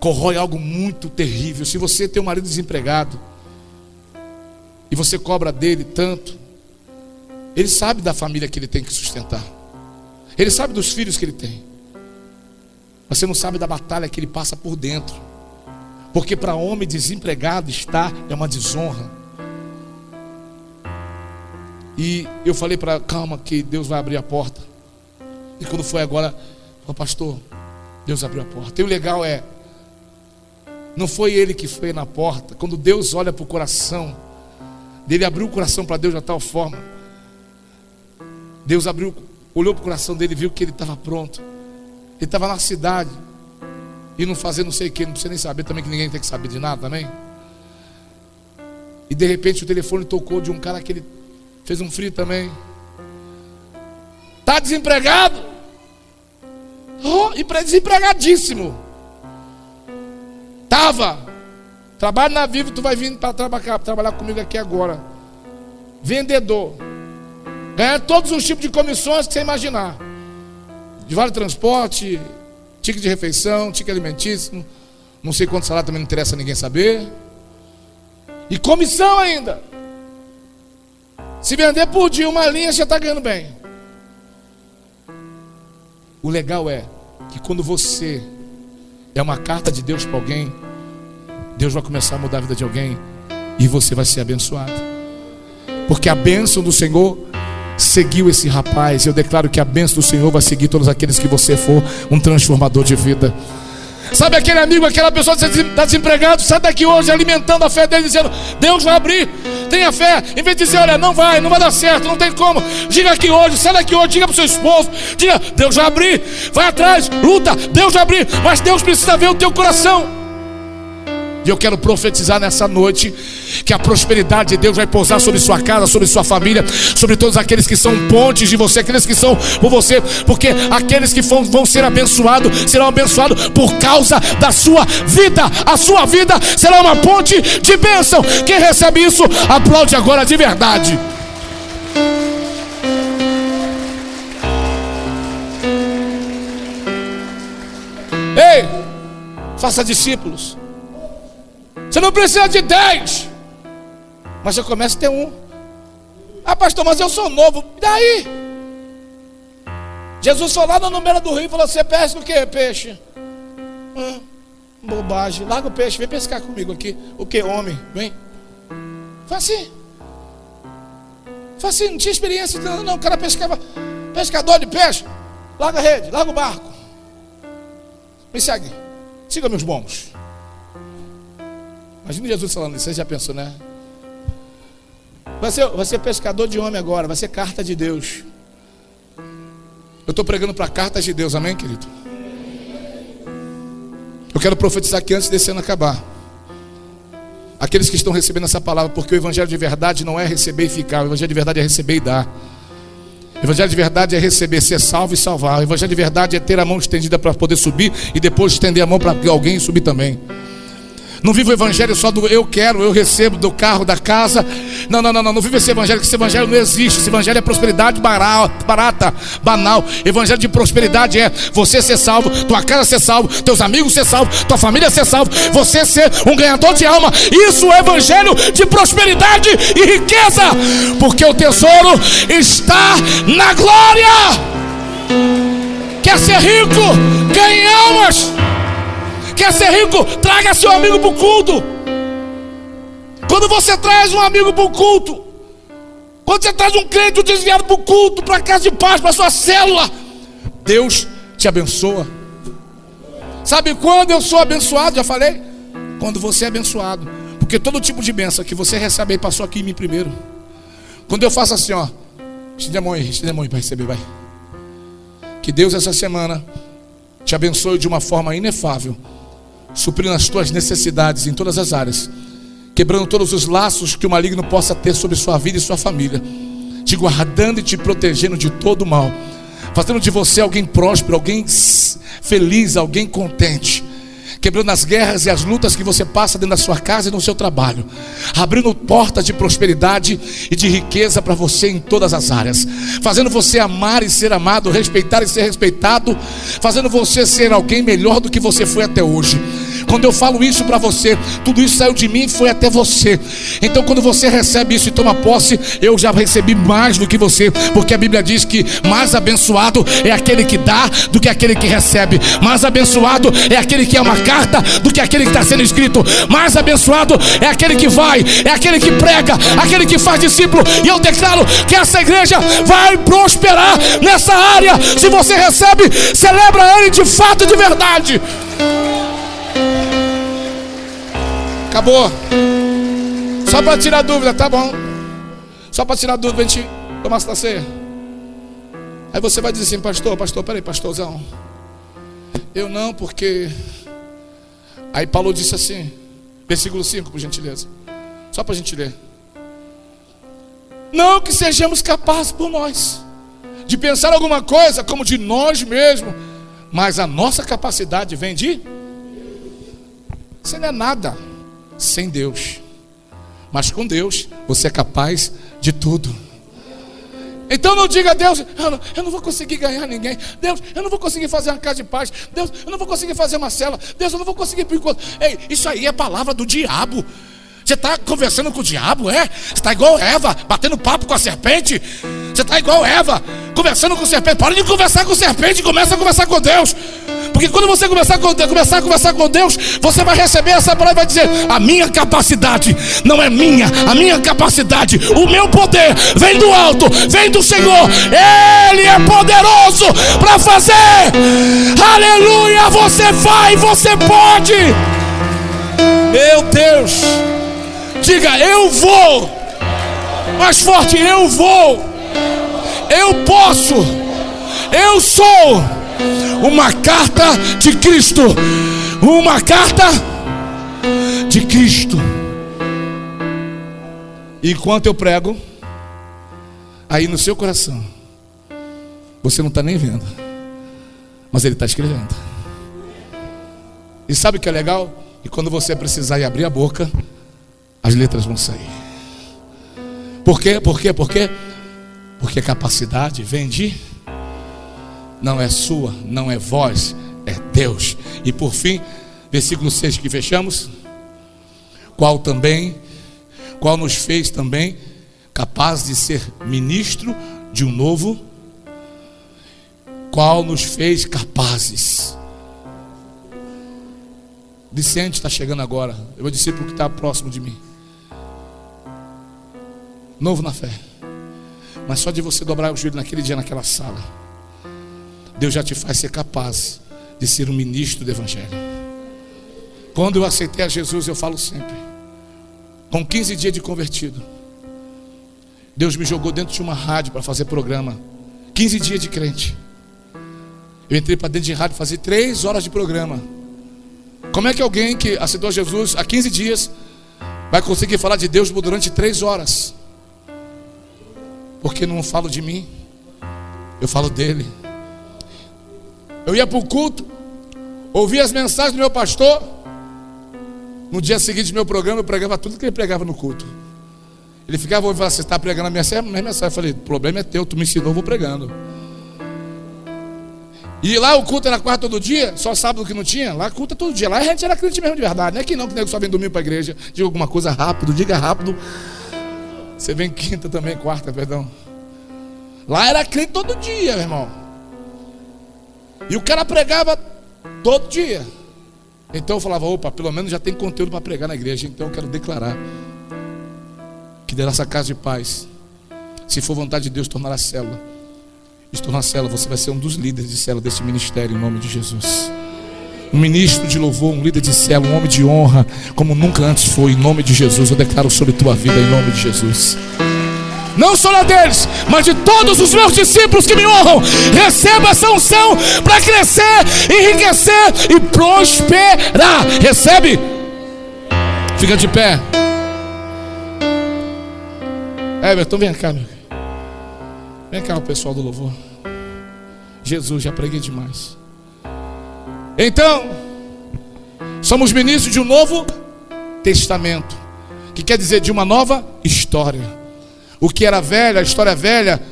corrói algo muito terrível. Se você tem um marido desempregado e você cobra dele tanto, ele sabe da família que ele tem que sustentar, ele sabe dos filhos que ele tem, mas você não sabe da batalha que ele passa por dentro. Porque para homem desempregado estar é uma desonra. E eu falei para calma que Deus vai abrir a porta. E quando foi agora, falou, pastor, Deus abriu a porta. E o legal é, não foi ele que foi na porta. Quando Deus olha para o coração dele, abriu o coração para Deus de tal forma. Deus olhou para o coração dele e viu que ele estava pronto. Ele estava na cidade e não fazer não sei o que, não precisa nem saber também, que ninguém tem que saber de nada também. E de repente o telefone tocou de um cara que ele fez um free também. Está desempregado? Oh, e desempregadíssimo. Tava. Trabalho na Vivo, tu vai vir para trabalhar comigo aqui agora. Vendedor. Ganhar todos os tipos de comissões que você imaginar. De vale transporte, ticket de refeição, ticket alimentício. Não sei quanto salário, também não interessa ninguém saber. E comissão ainda. Se vender por dia uma linha, você está ganhando bem. O legal é que quando você é uma carta de Deus para alguém, Deus vai começar a mudar a vida de alguém e você vai ser abençoado. Porque a bênção do Senhor seguiu esse rapaz. Eu declaro que a bênção do Senhor vai seguir todos aqueles que você for um transformador de vida. Sabe aquele amigo, aquela pessoa que está desempregado? Sai daqui hoje alimentando a fé dele, dizendo: Deus vai abrir. Tenha fé. Em vez de dizer: olha, não vai dar certo, não tem como. Diga aqui hoje, sai daqui hoje, diga para o seu esposo, diga: Deus vai abrir. Vai atrás, luta, Deus vai abrir. Mas Deus precisa ver o teu coração. E eu quero profetizar nessa noite que a prosperidade de Deus vai pousar sobre sua casa, sobre sua família, sobre todos aqueles que são pontes de você, aqueles que são por você, porque aqueles que vão ser abençoados, serão abençoados por causa da sua vida. A sua vida será uma ponte de bênção. Quem recebe isso, aplaude agora de verdade. Ei, faça discípulos. Você não precisa de 10, mas você começa a ter um. Ah, pastor, mas eu sou novo. E daí? Jesus foi lá no beira do rio e falou: você pesca o que? Peixe. Bobagem. Larga o peixe, vem pescar comigo aqui. O que? Homem, vem. Foi assim. Foi assim, não tinha experiência. Não, o cara pescava. Pescador de peixe. Larga a rede, larga o barco. Me segue. Siga meus bombos. Imagina Jesus falando isso, você já pensou, né? Vai ser pescador de homem agora, vai ser carta de Deus. Eu estou pregando para cartas de Deus, amém, querido? Eu quero profetizar que antes desse ano acabar, aqueles que estão recebendo essa palavra, porque o evangelho de verdade não é receber e ficar, o evangelho de verdade é receber e dar. O evangelho de verdade é receber, ser salvo e salvar. O evangelho de verdade é ter a mão estendida para poder subir e depois estender a mão para alguém subir também. Não vive o evangelho só do eu quero, eu recebo, do carro, da casa. Não vive esse evangelho, que esse evangelho não existe. Esse evangelho é prosperidade barata, banal. Evangelho de prosperidade é você ser salvo, tua casa ser salvo, teus amigos ser salvo, tua família ser salvo, você ser um ganhador de alma. Isso é evangelho de prosperidade e riqueza, porque o tesouro está na glória. Quer ser rico? Ganhe almas. Quer ser rico? Traga seu amigo para o culto. Quando você traz um amigo para o culto, quando você traz um crente, um desviado para o culto, para a casa de paz, para a sua célula, Deus te abençoa. Sabe quando eu sou abençoado? Já falei? Quando você é abençoado. Porque todo tipo de bênção que você recebe aí passou aqui em mim primeiro. Quando eu faço assim, ó, estende a mão aí para receber, vai. Que Deus essa semana te abençoe de uma forma inefável, suprindo as tuas necessidades em todas as áreas, quebrando todos os laços que o maligno possa ter sobre sua vida e sua família, te guardando e te protegendo de todo o mal, fazendo de você alguém próspero, alguém feliz, alguém contente, quebrando as guerras e as lutas que você passa dentro da sua casa e no seu trabalho, abrindo portas de prosperidade e de riqueza para você em todas as áreas, fazendo você amar e ser amado, respeitar e ser respeitado, fazendo você ser alguém melhor do que você foi até hoje. Quando eu falo isso para você, tudo isso saiu de mim e foi até você. Então quando você recebe isso e toma posse, eu já recebi mais do que você, porque a Bíblia diz que mais abençoado é aquele que dá do que aquele que recebe. Mais abençoado é aquele que é uma carta do que aquele que está sendo escrito. Mais abençoado é aquele que vai, é aquele que prega, aquele que faz discípulo. E eu declaro que essa igreja vai prosperar nessa área. Se você recebe, celebra ele de fato e de verdade. Acabou. Só para tirar dúvida, tá bom? Só para tirar dúvida, a gente tomar essa ceia. Aí você vai dizer assim: pastor, peraí, pastorzão, eu não, porque... Aí Paulo disse assim, versículo 5, por gentileza, só para a gente ler: não que sejamos capazes por nós de pensar alguma coisa como de nós mesmos, mas a nossa capacidade vem de... Você não é nada sem Deus, mas com Deus você é capaz de tudo. Então não diga a Deus: eu não vou conseguir ganhar ninguém. Deus, eu não vou conseguir fazer uma casa de paz. Deus, eu não vou conseguir fazer uma cela. Deus, eu não vou conseguir ir. Ei, isso aí é palavra do diabo. Você está conversando com o diabo, é? Você está igual Eva, batendo papo com a serpente. Você está igual Eva, conversando com a serpente. Para de conversar com a serpente e começa a conversar com Deus. Porque quando você começar a conversar com Deus, você vai receber essa palavra e vai dizer: a minha capacidade não é minha, a minha capacidade, o meu poder vem do alto, vem do Senhor. Ele é poderoso para fazer. Aleluia, você vai, você pode. Meu Deus, diga: eu vou. Mais forte: eu vou, eu posso, eu sou uma carta de Cristo. Uma carta de Cristo. E enquanto eu prego, aí no seu coração, você não está nem vendo, mas Ele está escrevendo. E sabe o que é legal? E quando você precisar e abrir a boca, as letras vão sair. Por quê? Por quê? Por quê? Porque a capacidade vem de... não é sua, não é vós, é Deus. E por fim, versículo 6 que fechamos: qual nos fez também capaz de ser ministro de um novo. Qual nos fez capazes. Vicente está chegando agora. Eu vou dizer para o que está próximo de mim. Novo na fé. Mas só de você dobrar o joelho naquele dia, naquela sala, Deus já te faz ser capaz de ser um ministro do Evangelho. Quando eu aceitei a Jesus, eu falo sempre, com 15 dias de convertido, Deus me jogou dentro de uma rádio para fazer programa. 15 dias de crente. Eu entrei para dentro de rádio fazer 3 horas de programa. Como é que alguém que aceitou a Jesus há 15 dias vai conseguir falar de Deus durante 3 horas? Porque não falo de mim, eu falo dele. Eu ia para o culto, ouvia as mensagens do meu pastor. No dia seguinte do meu programa, eu pregava tudo que ele pregava no culto. Ele ficava ouvindo e falava: você está pregando a minha mensagem? Eu falei: o problema é teu, tu me ensinou, eu vou pregando. E lá o culto era quarta todo dia, só sábado que não tinha. Lá culto todo dia, lá a gente era crente mesmo de verdade. Não é que não, que nego só vem domingo para a igreja. Diga alguma coisa rápido, diga rápido. Você vem quinta também, quarta, perdão. Lá era crente todo dia, meu irmão. E o cara pregava todo dia. Então eu falava: opa, pelo menos já tem conteúdo para pregar na igreja. Então eu quero declarar que dessa casa de paz, se for vontade de Deus, tornar a célula. E se tornar a célula, você vai ser um dos líderes de célula desse ministério, em nome de Jesus. Um ministro de louvor, um líder de célula, um homem de honra, como nunca antes foi, em nome de Jesus. Eu declaro sobre tua vida, em nome de Jesus. Não só a deles, mas de todos os meus discípulos que me honram. Receba essa unção para crescer, enriquecer e prosperar. Recebe. Fica de pé. Everton, vem cá, meu. Vem cá, o pessoal do louvor. Jesus, já preguei demais. Então, somos ministros de um novo testamento, que quer dizer de uma nova história. O que era velho, a história velha,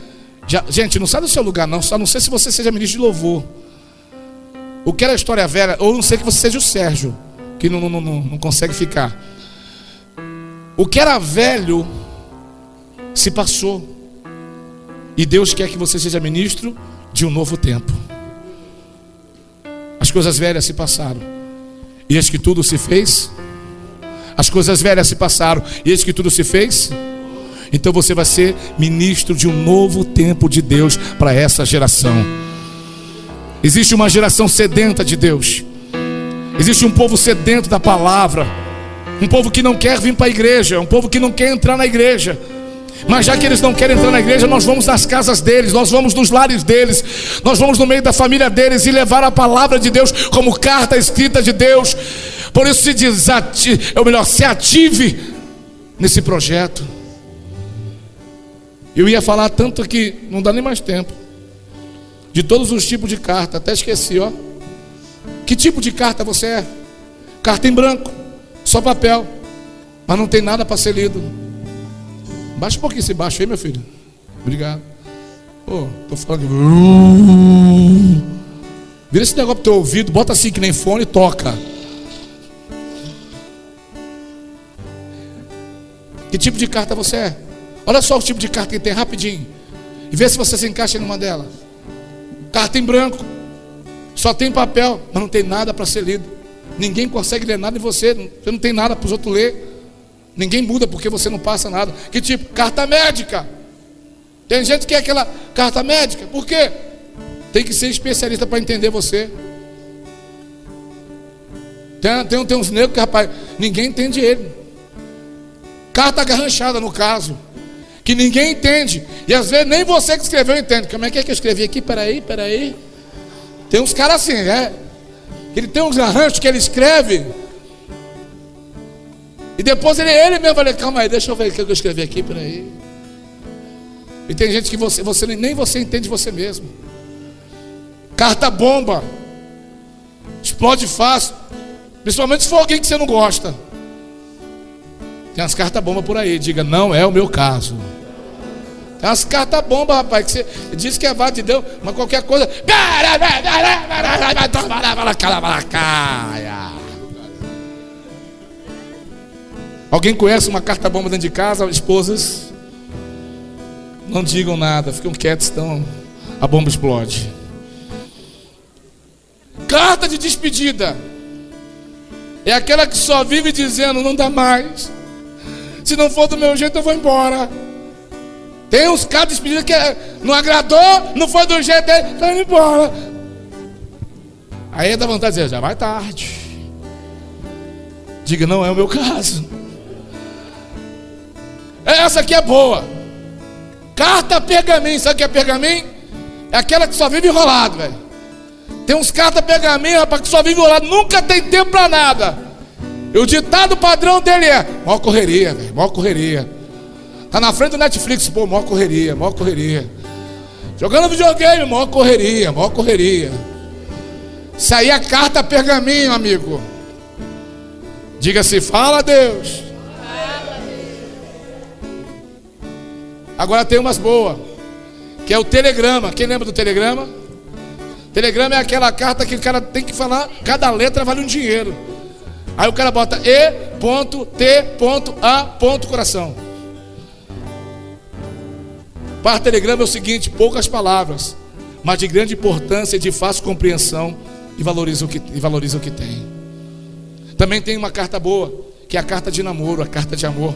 gente, não sai do seu lugar não, só não sei se você seja ministro de louvor. O que era a história velha, ou não sei que você seja o Sérgio, que não consegue ficar. O que era velho se passou. E Deus quer que você seja ministro de um novo tempo. As coisas velhas se passaram, e eis que tudo se fez. As coisas velhas se passaram, e eis que tudo se fez. Então você vai ser ministro de um novo tempo de Deus para essa geração. Existe uma geração sedenta de Deus. Existe um povo sedento da palavra. Um povo que não quer vir para a igreja. Um povo que não quer entrar na igreja. Mas já que eles não querem entrar na igreja, nós vamos nas casas deles, nós vamos nos lares deles, nós vamos no meio da família deles e levar a palavra de Deus como carta escrita de Deus. Por isso se ative nesse projeto. Eu ia falar tanto aqui, não dá nem mais tempo, de todos os tipos de carta, até esqueci, ó. Que tipo de carta você é? Carta em branco, só papel, mas não tem nada para ser lido. Baixa um pouquinho esse baixo aí, meu filho. Obrigado. Tô falando. Vira esse negócio pro teu ouvido, bota assim que nem fone e toca. Que tipo de carta você é? Olha só o tipo de carta que tem rapidinho. E vê se você se encaixa em uma delas. Carta em branco. Só tem papel, mas não tem nada para ser lido. Ninguém consegue ler nada em você. Você não tem nada para os outros ler. Ninguém muda porque você não passa nada. Que tipo? Carta médica. Tem gente que quer aquela carta médica. Por quê? Tem que ser especialista para entender você. Tem uns negros que, rapaz, ninguém entende ele. Carta garranchada, no caso, que ninguém entende. E às vezes nem você que escreveu entende. Como é que eu escrevi aqui? Peraí. Tem uns caras assim, ele tem uns arranjos que ele escreve. E depois ele mesmo vai ler, calma aí, deixa eu ver o que eu escrevi aqui, peraí. E tem gente que nem você entende você mesmo. Carta bomba. Explode fácil. Principalmente se for alguém que você não gosta. Tem umas cartas bomba por aí. Diga, não é o meu caso. Tem umas cartas bomba, rapaz, que você diz que é vá de Deus, mas qualquer coisa. Alguém conhece uma carta bomba dentro de casa? Esposas, não digam nada, ficam quietos, então a bomba explode. Carta de despedida é aquela que só vive dizendo, não dá mais. Se não for do meu jeito, eu vou embora. Tem uns caras de despedida que não agradou, não foi do jeito dele, tá indo embora. Aí dá vontade de dizer, já vai tarde. Diga, não é o meu caso. Essa aqui é boa. Carta pergaminho, sabe o que é pergaminho? É aquela que só vive enrolado, velho. Tem uns carta pergaminho, rapaz, que só vive enrolado, nunca tem tempo pra nada. E o ditado padrão dele é, maior correria, velho, maior correria. Tá na frente do Netflix, pô, maior correria, maior correria. Jogando videogame, maior correria, maior correria. Isso aí é carta pergaminho, amigo. Diga-se, fala Deus. Agora tem umas boas, que é o telegrama. Quem lembra do telegrama? Telegrama é aquela carta que o cara tem que falar, cada letra vale um dinheiro. Aí o cara bota E.T.A. coração. Para telegrama é o seguinte, poucas palavras, mas de grande importância e de fácil compreensão, e valoriza o que tem. Também tem uma carta boa, que é a carta de namoro, a carta de amor.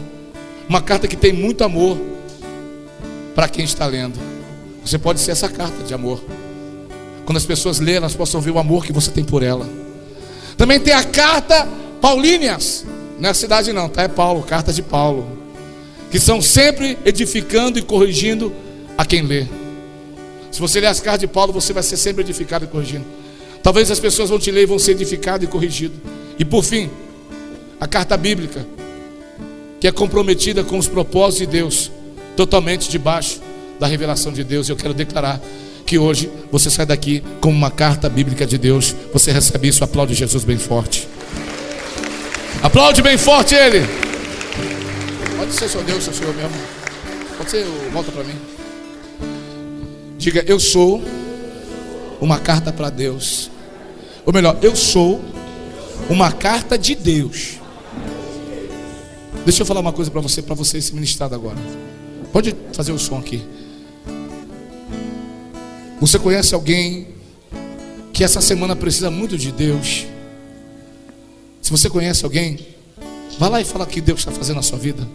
Uma carta que tem muito amor para quem está lendo. Você pode ser essa carta de amor. Quando as pessoas lerem, elas possam ver o amor que você tem por ela. Também tem a carta paulíneas. Não é a cidade não, tá? É Paulo, carta de Paulo, que são sempre edificando e corrigindo a quem lê. Se você ler as cartas de Paulo, você vai ser sempre edificado e corrigindo. Talvez as pessoas vão te ler e vão ser edificadas e corrigidas. E por fim, a carta bíblica, que é comprometida com os propósitos de Deus, totalmente debaixo da revelação de Deus. E eu quero declarar que hoje você sai daqui com uma carta bíblica de Deus. Você recebe isso, aplaude Jesus bem forte. Aplaude bem forte Ele. Pode ser seu Deus, seu Senhor mesmo. Pode ser, volta para mim. Diga, eu sou uma carta para Deus. Ou melhor, eu sou uma carta de Deus. Deixa eu falar uma coisa para você ser ministrado agora. Pode fazer o som aqui. Você conhece alguém que essa semana precisa muito de Deus? Se você conhece alguém, vá lá e fala o que Deus está fazendo na sua vida.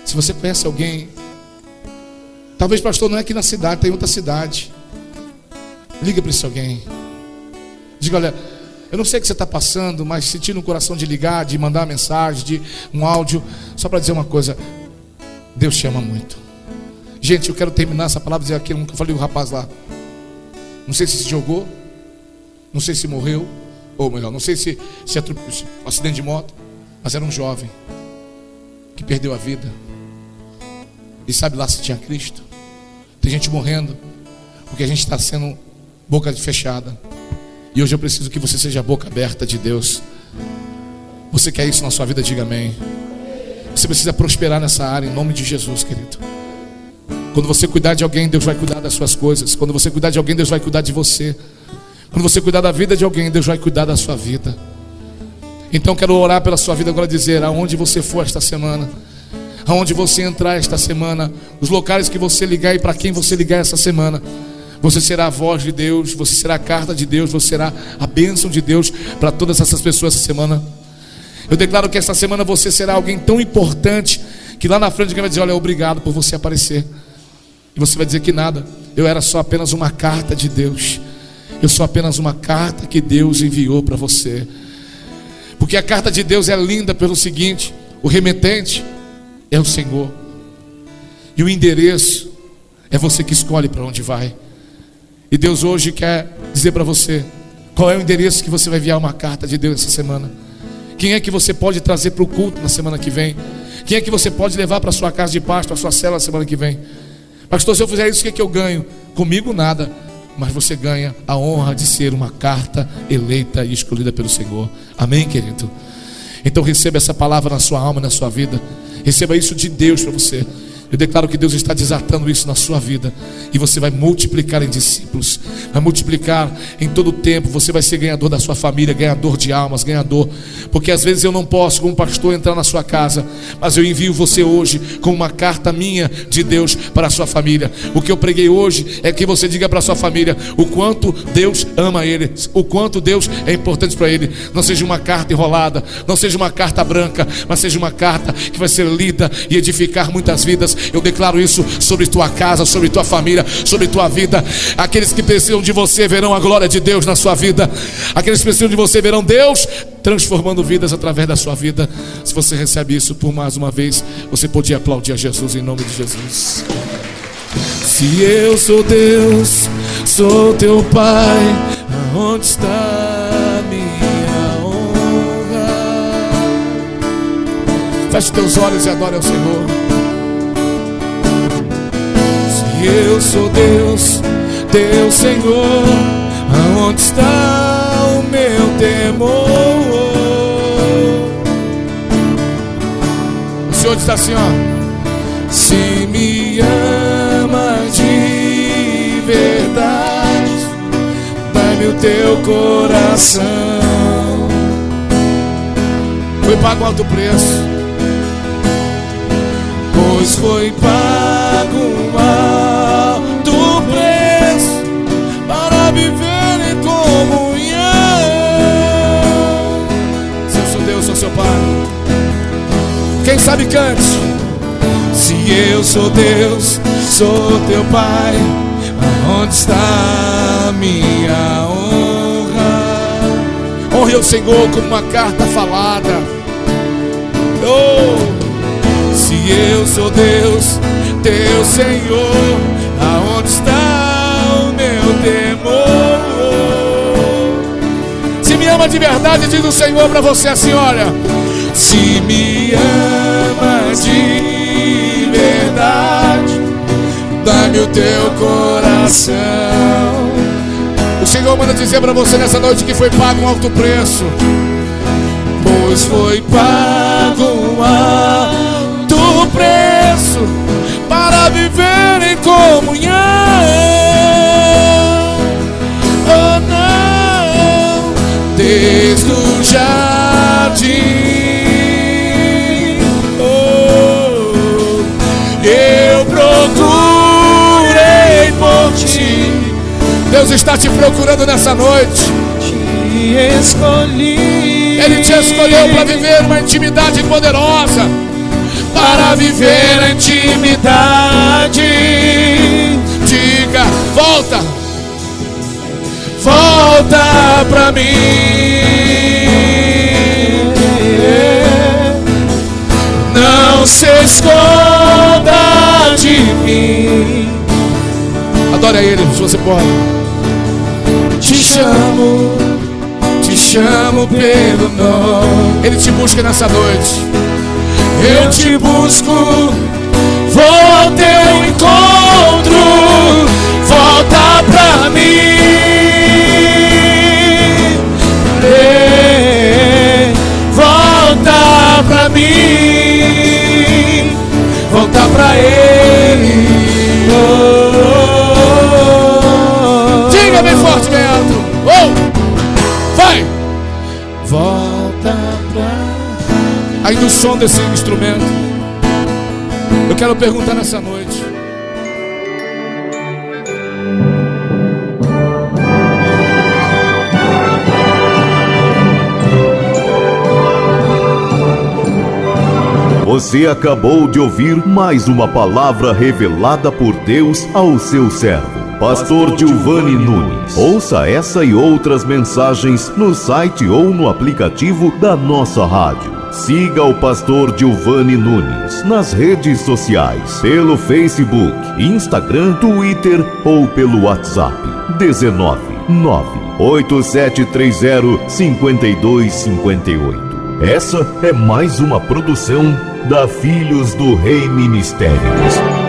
Se você conhece alguém, talvez pastor, não é aqui na cidade, tem outra cidade. Liga para esse alguém. Diga, olha, eu não sei o que você está passando, mas senti no coração de ligar, de mandar uma mensagem, de um áudio, só para dizer uma coisa: Deus te ama muito. Gente, eu quero terminar essa palavra dizer aquilo que eu falei o rapaz lá. Não sei se jogou, não sei se morreu, ou melhor, não sei se um acidente de moto, mas era um jovem que perdeu a vida. E sabe lá se tinha Cristo? Tem gente morrendo porque a gente está sendo boca fechada. E hoje eu preciso que você seja a boca aberta de Deus. Você quer isso na sua vida? Diga amém. Você precisa prosperar nessa área em nome de Jesus, querido. Quando você cuidar de alguém, Deus vai cuidar das suas coisas. Quando você cuidar de alguém, Deus vai cuidar de você. Quando você cuidar da vida de alguém, Deus vai cuidar da sua vida. Então quero orar pela sua vida agora, dizer, aonde você for esta semana, Aonde você entrar esta semana, os locais que você ligar e para quem você ligar essa semana, você será a voz de Deus, você será a carta de Deus, você será a bênção de Deus para todas essas pessoas essa semana. Eu declaro que essa semana você será alguém tão importante que lá na frente alguém vai dizer: olha, obrigado por você aparecer. E você vai dizer que nada, eu era só apenas uma carta de Deus. Eu sou apenas uma carta que Deus enviou para você. Porque a carta de Deus é linda pelo seguinte: o remetente é o Senhor, e o endereço é você que escolhe para onde vai. E Deus hoje quer dizer para você qual é o endereço que você vai enviar uma carta de Deus essa semana. Quem é que você pode trazer para o culto na semana que vem? Quem é que você pode levar para a sua casa de paz, para a sua cela na semana que vem? Pastor, se eu fizer isso, o que é que eu ganho? Comigo nada, mas você ganha a honra de ser uma carta eleita e escolhida pelo Senhor. Amém, querido? Então receba essa palavra na sua alma, na sua vida. Receba isso de Deus para você. Eu declaro que Deus está desatando isso na sua vida. E você vai multiplicar em discípulos, vai multiplicar em todo o tempo. Você vai ser ganhador da sua família, ganhador de almas, ganhador. Porque às vezes eu não posso, como pastor, entrar na sua casa, mas eu envio você hoje com uma carta minha de Deus para a sua família. O que eu preguei hoje é que você diga para a sua família o quanto Deus ama ele, o quanto Deus é importante para ele. Não seja uma carta enrolada, não seja uma carta branca, mas seja uma carta que vai ser lida e edificar muitas vidas. Eu declaro isso sobre tua casa, sobre tua família, sobre tua vida. Aqueles que precisam de você verão a glória de Deus na sua vida. Aqueles que precisam de você verão Deus transformando vidas através da sua vida. Se você recebe isso por mais uma vez, você pode aplaudir a Jesus em nome de Jesus. Se eu sou Deus, sou teu Pai, aonde está minha honra? Feche teus olhos e adore ao Senhor. Eu sou Deus, teu Senhor, aonde está o meu temor? O Senhor diz assim, ó: se me ama de verdade, dá-me o teu coração. Foi pago alto preço, pois foi pago um alto preço para viver em comunhão. Se eu sou Deus, sou seu Pai. Quem sabe cante. Se eu sou Deus, sou teu Pai, aonde está a minha honra? Honre o Senhor como uma carta falada. Oh! Se eu sou Deus, teu Senhor, aonde está o meu temor? Se me ama de verdade, diz o Senhor para você assim, olha: se me ama de verdade, dá-me o teu coração. O Senhor manda dizer para você nessa noite que foi pago um alto preço, pois foi pago um alto preço para viver em comunhão. Oh não, desde o jardim, oh, eu procurei por ti. Deus está te procurando nessa noite. Te escolhi. Ele te escolheu para viver uma intimidade poderosa, para viver a intimidade. Diga: volta, volta pra mim. Não se esconda de mim. Adore a Ele, se você pode. Te chamo pelo nome. Ele te busca nessa noite. Eu te busco, vou ao teu encontro. Volta pra mim, volta pra mim, volta pra Ele. Diga bem forte, bem alto. Vai! Volta pra... Ainda o som desse instrumento. quero perguntar nessa noite: você acabou de ouvir mais uma palavra revelada por Deus ao seu servo, Pastor Giovanni Nunes. Ouça essa e outras mensagens no site ou no aplicativo da nossa rádio. Siga o Pastor Giovanni Nunes nas redes sociais, pelo Facebook, Instagram, Twitter ou pelo WhatsApp 19 98730 5258. Essa é mais uma produção da Filhos do Rei Ministérios.